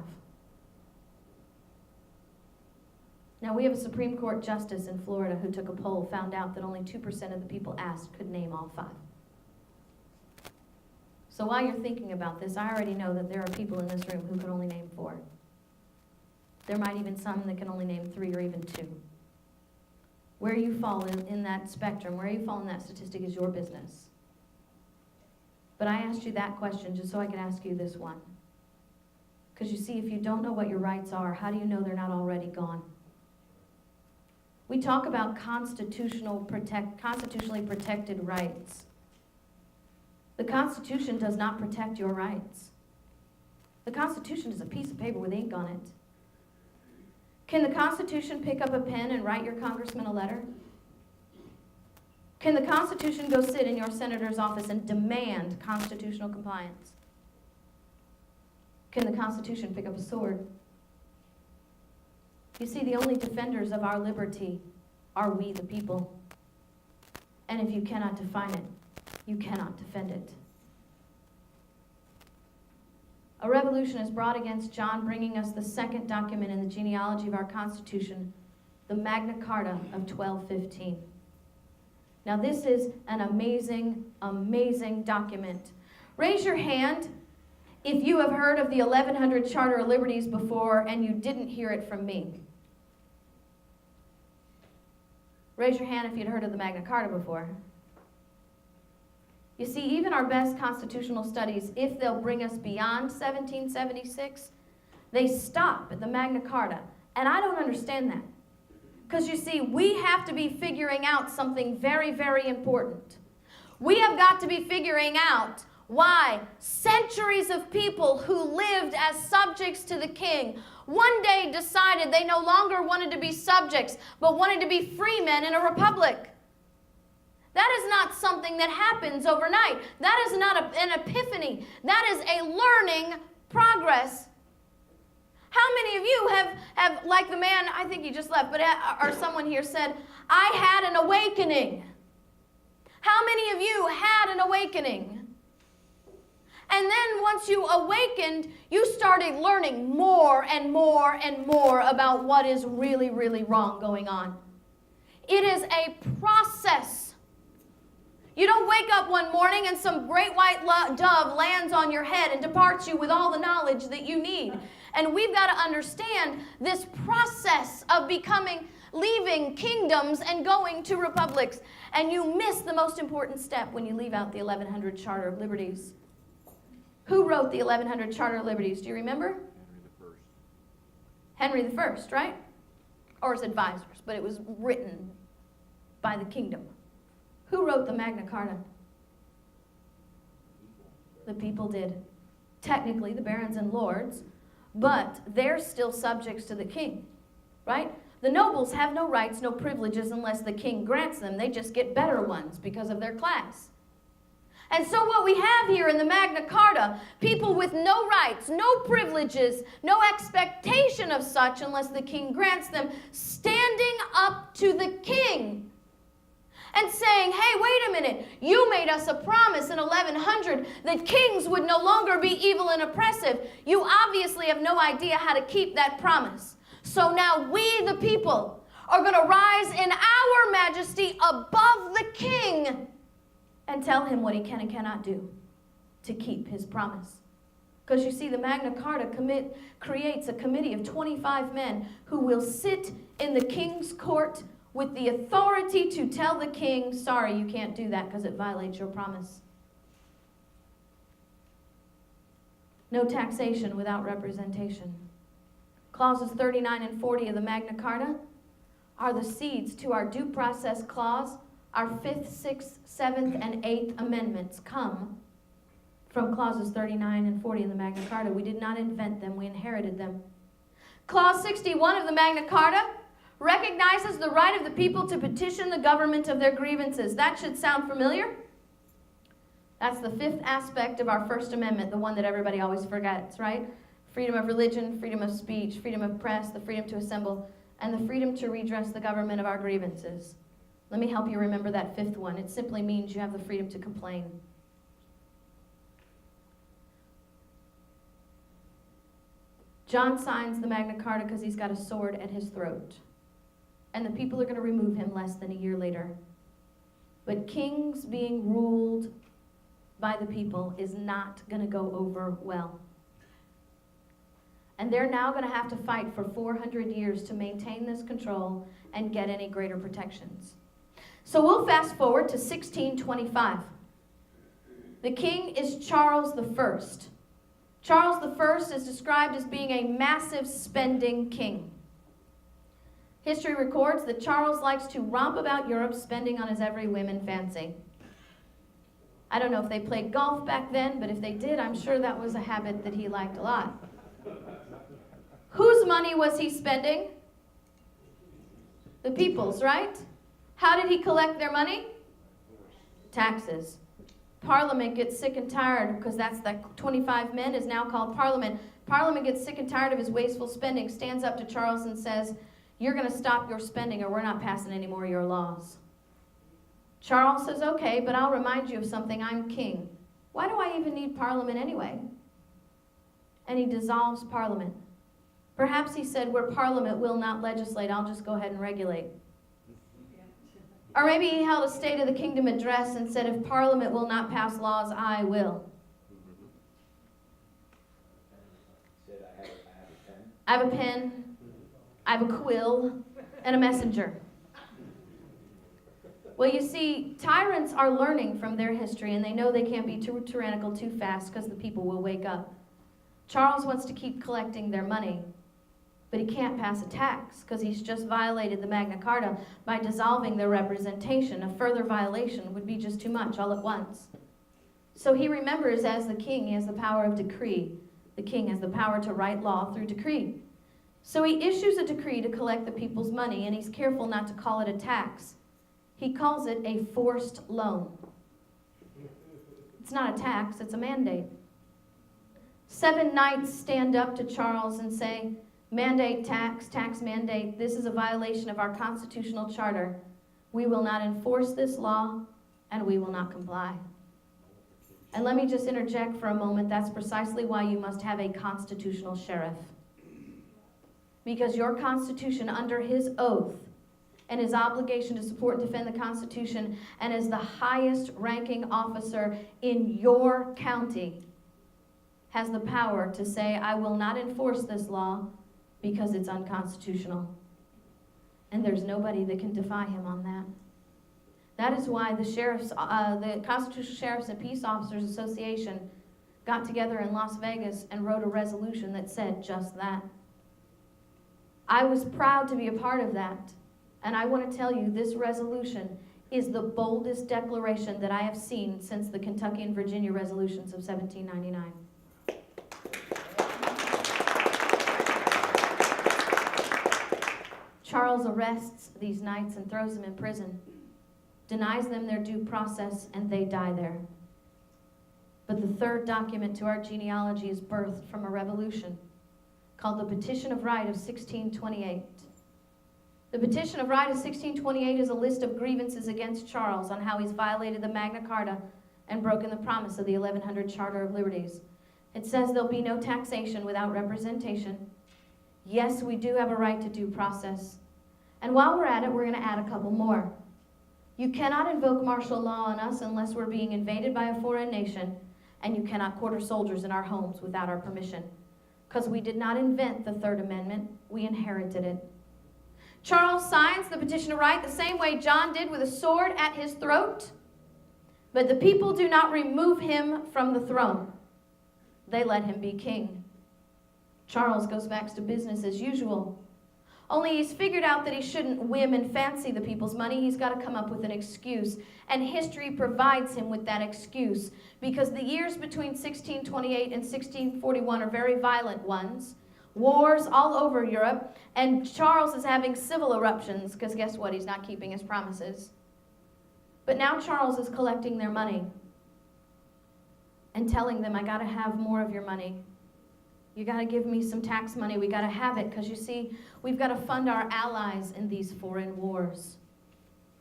Now, we have a Supreme Court justice in Florida who took a poll, found out that only 2% of the people asked could name all 5. So while you're thinking about this, I already know that there are people in this room who can only name 4. There might even some that can only name 3 or even 2. Where you fall in that spectrum, where you fall in that statistic is your business. But I asked you that question just so I could ask you this one. Because you see, if you don't know what your rights are, how do you know they're not already gone? We talk about constitutionally protected rights. The Constitution does not protect your rights. The Constitution is a piece of paper with ink on it. Can the Constitution pick up a pen and write your congressman a letter? Can the Constitution go sit in your senator's office and demand constitutional compliance? Can the Constitution pick up a sword? You see, the only defenders of our liberty are we, the people. And if you cannot define it, you cannot defend it. A revolution is brought against John, bringing us the second document in the genealogy of our Constitution, the Magna Carta of 1215. Now, this is an amazing, amazing document. Raise your hand if you have heard of the 1100 Charter of Liberties before and you didn't hear it from me. Raise your hand if you'd heard of the Magna Carta before. You see, even our best constitutional studies, if they'll bring us beyond 1776, they stop at the Magna Carta. And I don't understand that. Because you see, we have to be figuring out something very, very important. We have got to be figuring out why centuries of people who lived as subjects to the king one day decided they no longer wanted to be subjects, but wanted to be free men in a republic. That is not something that happens overnight. That is not an epiphany. That is a learning progress. How many of you have, like the man, I think he just left, but or someone here said, I had an awakening. How many of you had an awakening? And then once you awakened, you started learning more and more and more about what is really, really wrong going on. It is a process. You don't wake up one morning and some great white dove lands on your head and departs you with all the knowledge that you need. And we've got to understand this process of leaving kingdoms and going to republics. And you miss the most important step when you leave out the 1100 Charter of Liberties. Who wrote the 1100 Charter of Liberties? Do you remember? Henry I, right? Or his advisors, but it was written by the kingdom. Who wrote the Magna Carta? The people did. Technically, the barons and lords, but they're still subjects to the king, right? The nobles have no rights, no privileges unless the king grants them. They just get better ones because of their class. And so what we have here in the Magna Carta, people with no rights, no privileges, no expectation of such unless the king grants them, standing up to the king and saying, hey, wait a minute, you made us a promise in 1100 that kings would no longer be evil and oppressive. You obviously have no idea how to keep that promise. So now we, the people, are going to rise in our majesty above the king and tell him what he can and cannot do to keep his promise. Because you see, the Magna Carta creates a committee of 25 men who will sit in the king's court with the authority to tell the king, sorry, you can't do that because it violates your promise. No taxation without representation. Clauses 39 and 40 of the Magna Carta are the seeds to our due process clause. Our 5th, 6th, 7th, and 8th amendments come from clauses 39 and 40 in the Magna Carta. We did not invent them, we inherited them. Clause 61 of the Magna Carta recognizes the right of the people to petition the government of their grievances. That should sound familiar. That's the 5th aspect of our First Amendment, the one that everybody always forgets, right? Freedom of religion, freedom of speech, freedom of press, the freedom to assemble, and the freedom to redress the government of our grievances. Let me help you remember that 5th one. It simply means you have the freedom to complain. John signs the Magna Carta because he's got a sword at his throat. And the people are going to remove him less than a year later. But kings being ruled by the people is not going to go over well. And they're now going to have to fight for 400 years to maintain this control and get any greater protections. So we'll fast forward to 1625. The king is Charles I. Charles I is described as being a massive spending king. History records that Charles likes to romp about Europe spending on his every whim and fancy. I don't know if they played golf back then, but if they did, I'm sure that was a habit that he liked a lot. Whose money was he spending? The people's, right? How did he collect their money? Taxes. Parliament gets sick and tired, because that's that 25 men is now called Parliament. Parliament gets sick and tired of his wasteful spending, stands up to Charles and says, "You're going to stop your spending or we're not passing any more of your laws." Charles says, "Okay, but I'll remind you of something. I'm king. Why do I even need Parliament anyway?" And he dissolves Parliament. Perhaps he said, "Where Parliament will not legislate, I'll just go ahead and regulate." Or maybe he held a State of the Kingdom address and said, "If Parliament will not pass laws, I will." Said, I have a pen. I have a pen, I have a quill, and a messenger. Well, you see, tyrants are learning from their history, and they know they can't be too tyrannical too fast because the people will wake up. Charles wants to keep collecting their money, but he can't pass a tax because he's just violated the Magna Carta by dissolving their representation. A further violation would be just too much all at once. So he remembers, as the king, he has the power of decree. The king has the power to write law through decree. So he issues a decree to collect the people's money, and he's careful not to call it a tax. He calls it a forced loan. It's not a tax, it's a mandate. 7 knights stand up to Charles and say, "Mandate tax, tax mandate. This is a violation of our constitutional charter. We will not enforce this law, and we will not comply." And let me just interject for a moment. That's precisely why you must have a constitutional sheriff. Because your Constitution, under his oath and his obligation to support and defend the Constitution, and as the highest ranking officer in your county, has the power to say, "I will not enforce this law because it's unconstitutional." And there's nobody that can defy him on that. That is why the Constitutional Sheriffs and Peace Officers Association got together in Las Vegas and wrote a resolution that said just that. I was proud to be a part of that. And I want to tell you, this resolution is the boldest declaration that I have seen since the Kentucky and Virginia resolutions of 1799. Charles arrests these knights and throws them in prison, denies them their due process, and they die there. But the third document to our genealogy is birthed from a revolution called the Petition of Right of 1628. The Petition of Right of 1628 is a list of grievances against Charles on how he's violated the Magna Carta and broken the promise of the 1100 Charter of Liberties. It says there'll be no taxation without representation. Yes, we do have a right to due process. And while we're at it, we're going to add a couple more. You cannot invoke martial law on us unless we're being invaded by a foreign nation, and you cannot quarter soldiers in our homes without our permission. Because we did not invent the Third Amendment, we inherited it. Charles signs the Petition of Right the same way John did, with a sword at his throat. But the people do not remove him from the throne. They let him be king. Charles goes back to business as usual. Only he's figured out that he shouldn't whim and fancy the people's money. He's got to come up with an excuse. And history provides him with that excuse, because the years between 1628 and 1641 are very violent ones. Wars all over Europe, and Charles is having civil eruptions, because guess what? He's not keeping his promises. But now Charles is collecting their money and telling them, "I got to have more of your money. You got to give me some tax money. We got to have it, because you see, we've got to fund our allies in these foreign wars.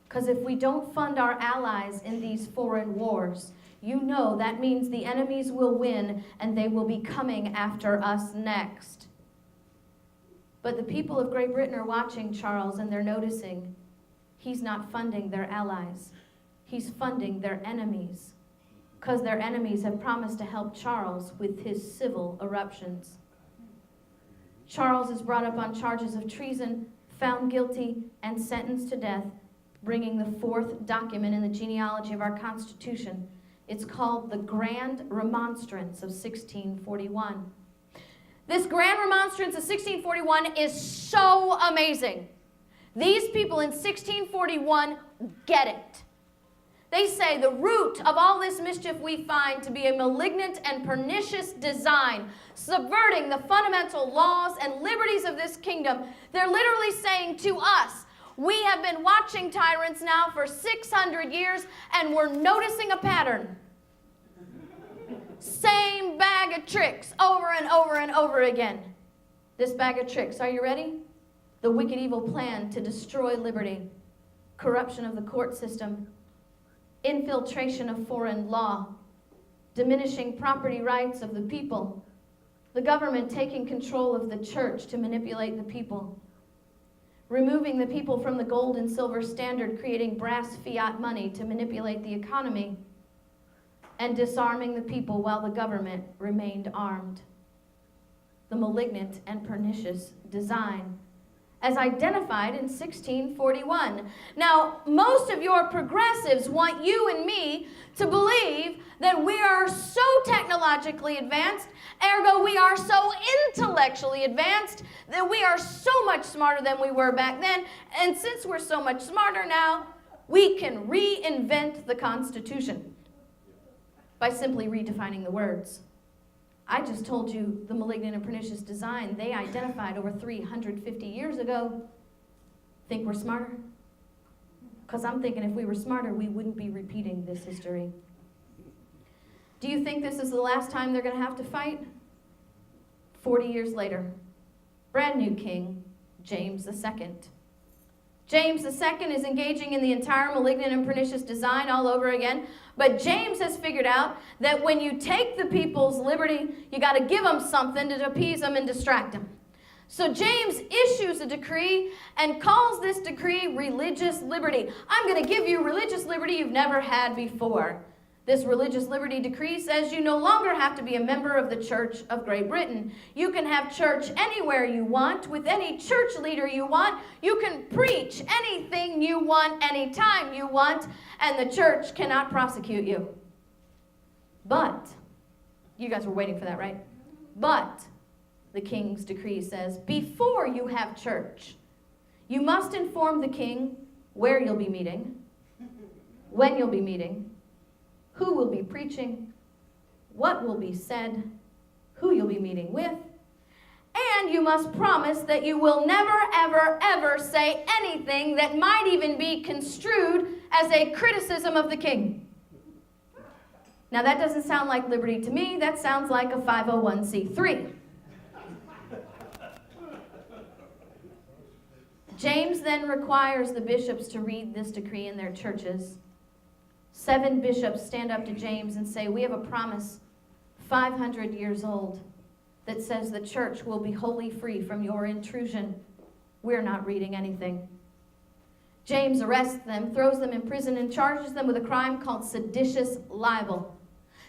Because if we don't fund our allies in these foreign wars, you know that means the enemies will win, and they will be coming after us next." But the people of Great Britain are watching Charles, and they're noticing he's not funding their allies. He's funding their enemies, because their enemies have promised to help Charles with his civil eruptions. Charles is brought up on charges of treason, found guilty, and sentenced to death, bringing the fourth document in the genealogy of our Constitution. It's called the Grand Remonstrance of 1641. This Grand Remonstrance of 1641 is so amazing. These people in 1641 get it. They say the root of all this mischief we find to be a malignant and pernicious design, subverting the fundamental laws and liberties of this kingdom. They're literally saying to us, we have been watching tyrants now for 600 years, and we're noticing a pattern. Same bag of tricks over and over and over again. This bag of tricks, are you ready? The wicked evil plan to destroy liberty, corruption of the court system, infiltration of foreign law, diminishing property rights of the people, the government taking control of the church to manipulate the people, removing the people from the gold and silver standard, creating brass fiat money to manipulate the economy, and disarming the people while the government remained armed. The malignant and pernicious design, as identified in 1641. Now, most of your progressives want you and me to believe that we are so technologically advanced, ergo we are so intellectually advanced, that we are so much smarter than we were back then, and since we're so much smarter now, we can reinvent the Constitution by simply redefining the words. I just told you the malignant and pernicious design they identified over 350 years ago. Think we're smarter? Because I'm thinking if we were smarter, we wouldn't be repeating this history. Do you think this is the last time they're going to have to fight? 40 years later, brand new king, James II. James II is engaging in the entire malignant and pernicious design all over again. But James has figured out that when you take the people's liberty, you got to give them something to appease them and distract them. So James issues a decree and calls this decree religious liberty. I'm going to give you religious liberty you've never had before. This religious liberty decree says you no longer have to be a member of the Church of Great Britain. You can have church anywhere you want, with any church leader you want. You can preach anything you want, anytime you want, and the church cannot prosecute you. But, you guys were waiting for that, right? But, the king's decree says, before you have church, you must inform the king where you'll be meeting, when you'll be meeting, who will be preaching, what will be said, who you'll be meeting with, and you must promise that you will never, ever, ever say anything that might even be construed as a criticism of the king. Now that doesn't sound like liberty to me, that sounds like a 501c3. James then requires the bishops to read this decree in their churches. 7 bishops stand up to James and say, we have a promise 500 years old that says the church will be wholly free from your intrusion. We're not reading anything. James arrests them, throws them in prison, and charges them with a crime called seditious libel.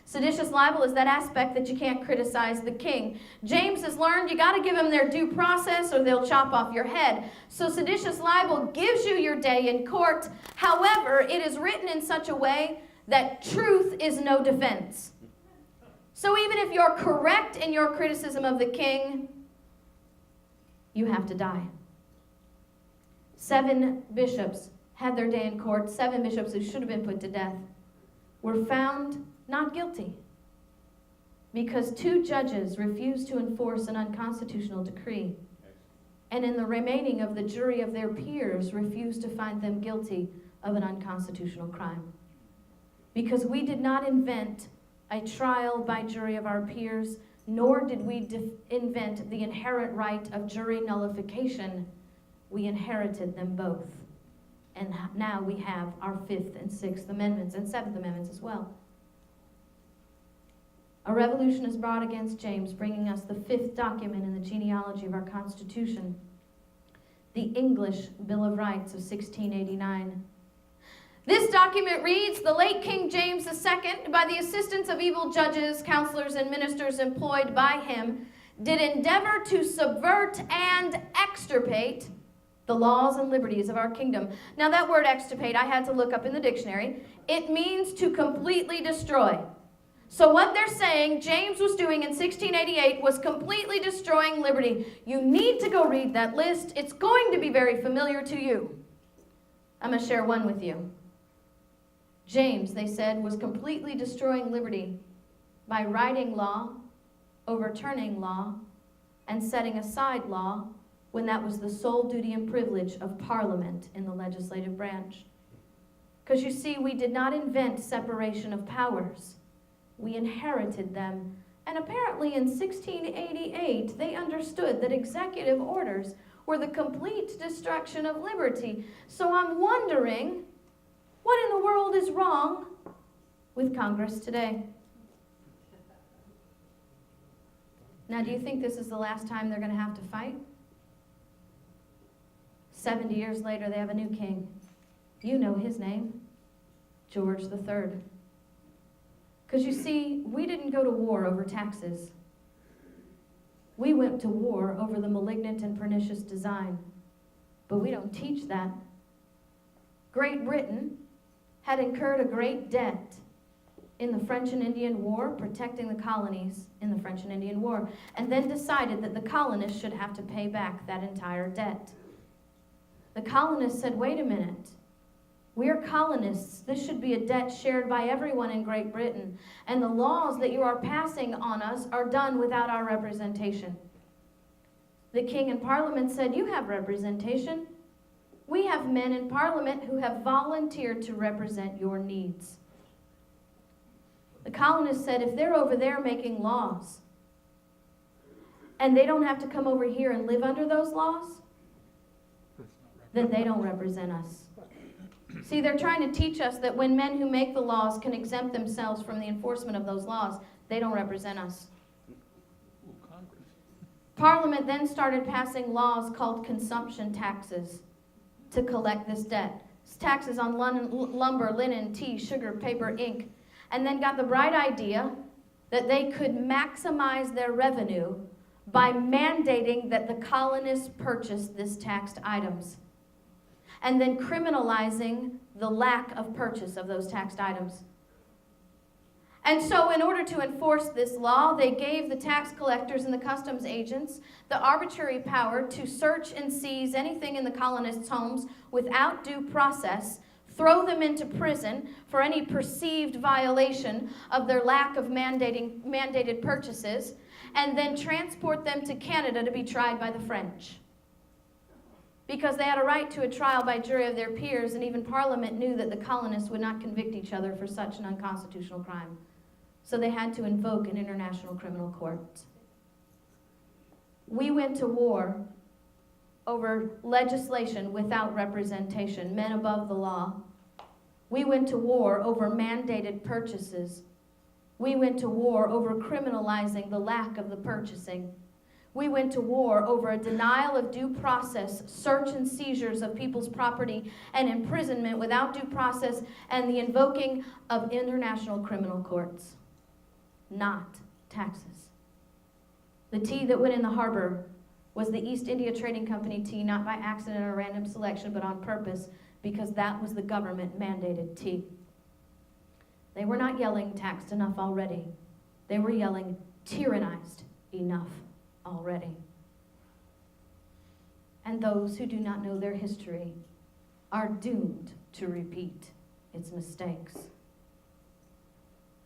Seditious libel is that aspect that you can't criticize the king. James has learned you got to give them their due process or they'll chop off your head. So seditious libel gives you your day in court. However, it is written in such a way that truth is no defense. So even if you're correct in your criticism of the king, you have to die. 7 bishops had their day in court. 7 bishops who should have been put to death were found not guilty because 2 judges refused to enforce an unconstitutional decree, and in the remaining of the jury of their peers refused to find them guilty of an unconstitutional crime. Because we did not invent a trial by jury of our peers, nor did we invent the inherent right of jury nullification. We inherited them both. And now we have our 5th and 6th Amendments and 7th Amendments as well. A revolution is brought against James, bringing us the 5th document in the genealogy of our Constitution, the English Bill of Rights of 1689. This document reads, the late King James II, by the assistance of evil judges, counselors, and ministers employed by him, did endeavor to subvert and extirpate the laws and liberties of our kingdom. Now that word extirpate, I had to look up in the dictionary. It means to completely destroy. So what they're saying James was doing in 1688 was completely destroying liberty. You need to go read that list. It's going to be very familiar to you. I'm going to share one with you. James, they said, was completely destroying liberty by writing law, overturning law, and setting aside law when that was the sole duty and privilege of Parliament in the legislative branch. Because you see, we did not invent separation of powers. We inherited them. And apparently in 1688, they understood that executive orders were the complete destruction of liberty. So I'm wondering, what in the world is wrong with Congress today? Now, do you think this is the last time they're going to have to fight? 70 years later, they have a new king. You know his name, George III. Because you see, we didn't go to war over taxes. We went to war over the malignant and pernicious design. But we don't teach that. Great Britain had incurred a great debt in the French and Indian War, protecting the colonies in the French and Indian War, and then decided that the colonists should have to pay back that entire debt. The colonists said, wait a minute, we are colonists. This should be a debt shared by everyone in Great Britain, and the laws that you are passing on us are done without our representation. The king and parliament said, you have representation. We have men in parliament who have volunteered to represent your needs. The colonists said, if they're over there making laws, and they don't have to come over here and live under those laws, then they don't represent us. See, they're trying to teach us that when men who make the laws can exempt themselves from the enforcement of those laws, they don't represent us. Parliament then started passing laws called consumption taxes to collect this debt. It's taxes on lumber, linen, tea, sugar, paper, ink, and then got the bright idea that they could maximize their revenue by mandating that the colonists purchase these taxed items, and then criminalizing the lack of purchase of those taxed items. And so in order to enforce this law, they gave the tax collectors and the customs agents the arbitrary power to search and seize anything in the colonists' homes without due process, throw them into prison for any perceived violation of their lack of mandated purchases, and then transport them to Canada to be tried by the French. Because they had a right to a trial by jury of their peers, and even Parliament knew that the colonists would not convict each other for such an unconstitutional crime. So they had to invoke an international criminal court. We went to war over legislation without representation, men above the law. We went to war over mandated purchases. We went to war over criminalizing the lack of the purchasing. We went to war over a denial of due process, search and seizures of people's property, and imprisonment without due process, and the invoking of international criminal courts. Not taxes. The tea that went in the harbor was the East India Trading Company tea, not by accident or random selection, but on purpose, because that was the government-mandated tea. They were not yelling taxed enough already. They were yelling tyrannized enough already. And those who do not know their history are doomed to repeat its mistakes.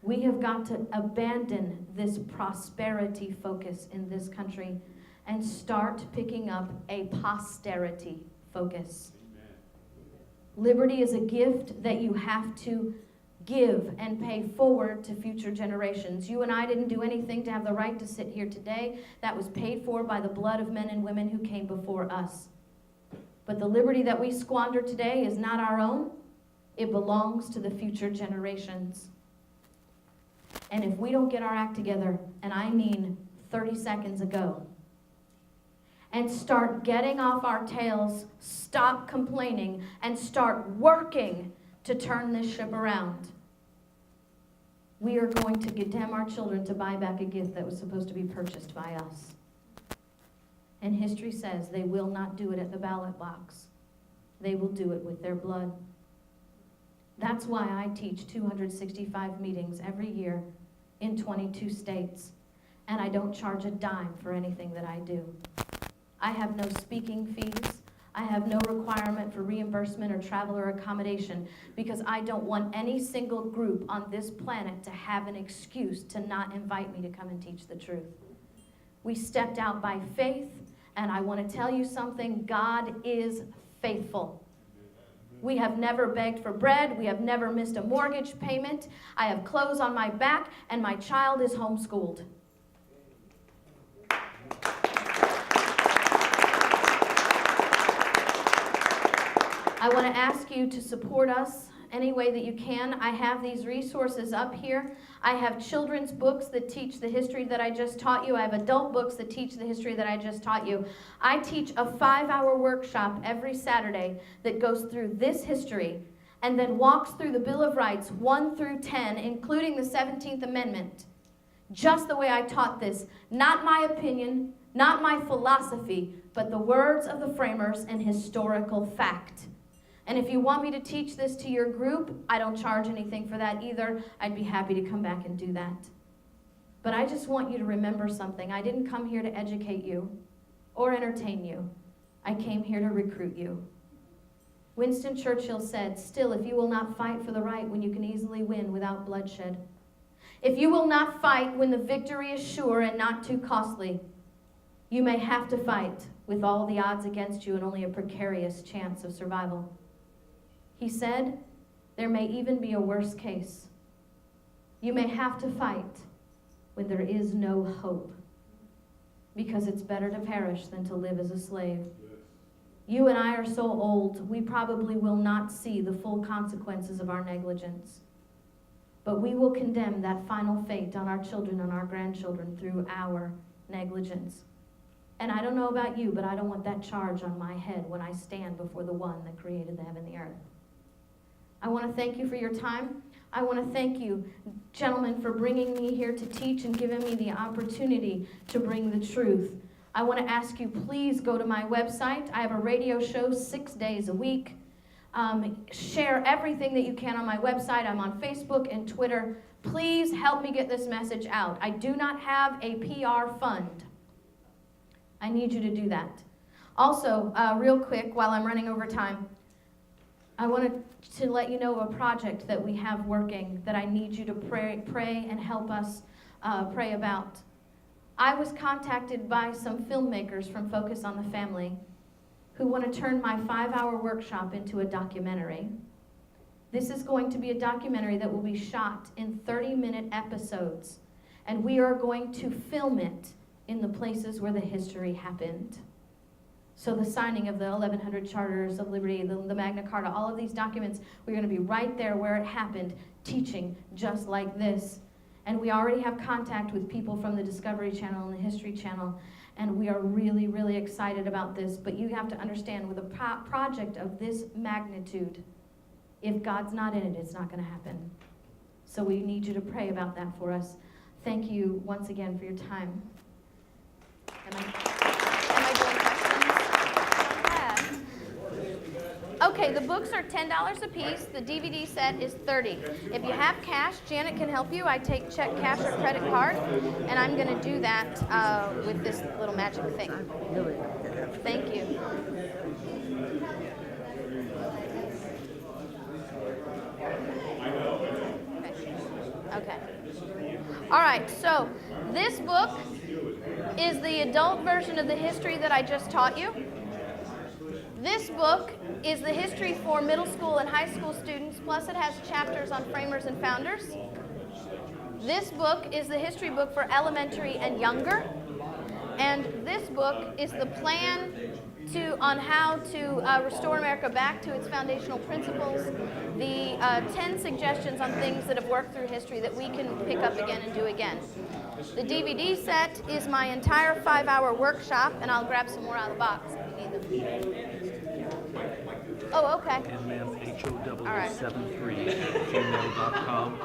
We have got to abandon this prosperity focus in this country and start picking up a posterity focus. Amen. Liberty is a gift that you have to give and pay forward to future generations. You and I didn't do anything to have the right to sit here today. That was paid for by the blood of men and women who came before us. But the liberty that we squander today is not our own. It belongs to the future generations. And if we don't get our act together, and I mean 30 seconds ago, and start getting off our tails, stop complaining, and start working to turn this ship around, we are going to condemn our children to buy back a gift that was supposed to be purchased by us. And history says they will not do it at the ballot box. They will do it with their blood. That's why I teach 265 meetings every year in 22 states. And I don't charge a dime for anything that I do. I have no speaking fees. I have no requirement for reimbursement or travel or accommodation because I don't want any single group on this planet to have an excuse to not invite me to come and teach the truth. We stepped out by faith, and I want to tell you something, God is faithful. We have never begged for bread. We have never missed a mortgage payment. I have clothes on my back, and my child is homeschooled. I want to ask you to support us any way that you can. I have these resources up here. I have children's books that teach the history that I just taught you. I have adult books that teach the history that I just taught you. I teach a 5-hour workshop every Saturday that goes through this history and then walks through the Bill of Rights 1 through 10, including the 17th Amendment, just the way I taught this. Not my opinion, not my philosophy, but the words of the framers and historical fact. And if you want me to teach this to your group, I don't charge anything for that either. I'd be happy to come back and do that. But I just want you to remember something. I didn't come here to educate you or entertain you. I came here to recruit you. Winston Churchill said, "Still, if you will not fight for the right when you can easily win without bloodshed, if you will not fight when the victory is sure and not too costly, you may have to fight with all the odds against you and only a precarious chance of survival." He said, there may even be a worse case. You may have to fight when there is no hope, because it's better to perish than to live as a slave. You and I are so old, we probably will not see the full consequences of our negligence. But we will condemn that final fate on our children and our grandchildren through our negligence. And I don't know about you, but I don't want that charge on my head when I stand before the one that created the heaven and the earth. I want to thank you for your time. I want to thank you, gentlemen, for bringing me here to teach and giving me the opportunity to bring the truth. I want to ask you, please go to my website. I have a radio show 6 days a week. Share everything that you can on my website. I'm on Facebook and Twitter. Please help me get this message out. I do not have a PR fund. I need you to do that. Also, real quick, while I'm running over time, I wanted to let you know of a project that we have working that I need you to pray and help us pray about. I was contacted by some filmmakers from Focus on the Family who want to turn my 5-hour workshop into a documentary. This is going to be a documentary that will be shot in 30-minute episodes, and we are going to film it in the places where the history happened. So the signing of the 1100 Charters of Liberty, the Magna Carta, all of these documents, we're going to be right there where it happened, teaching just like this. And we already have contact with people from the Discovery Channel and the History Channel, and we are really, really excited about this. But you have to understand, with a project of this magnitude, if God's not in it, it's not going to happen. So we need you to pray about that for us. Thank you once again for your time. Am I doing questions? Okay, the books are $10 a piece. The DVD set is $30. If you have cash, Janet can help you. I take check, cash, or credit card, and I'm going to do that with this little magic thing. Thank you. Okay. All right, so this book is the adult version of the history that I just taught you. This book is the history for middle school and high school students, plus it has chapters on framers and founders. This book is the history book for elementary and younger. And this book is the plan on how to restore America back to its foundational principles, the 10 suggestions on things that have worked through history that we can pick up again and do again. The DVD set is my entire 5-hour workshop, and I'll grab some more out of the box if you need them. Oh, okay. And ma'am, All right. HOW73 @gmail.com.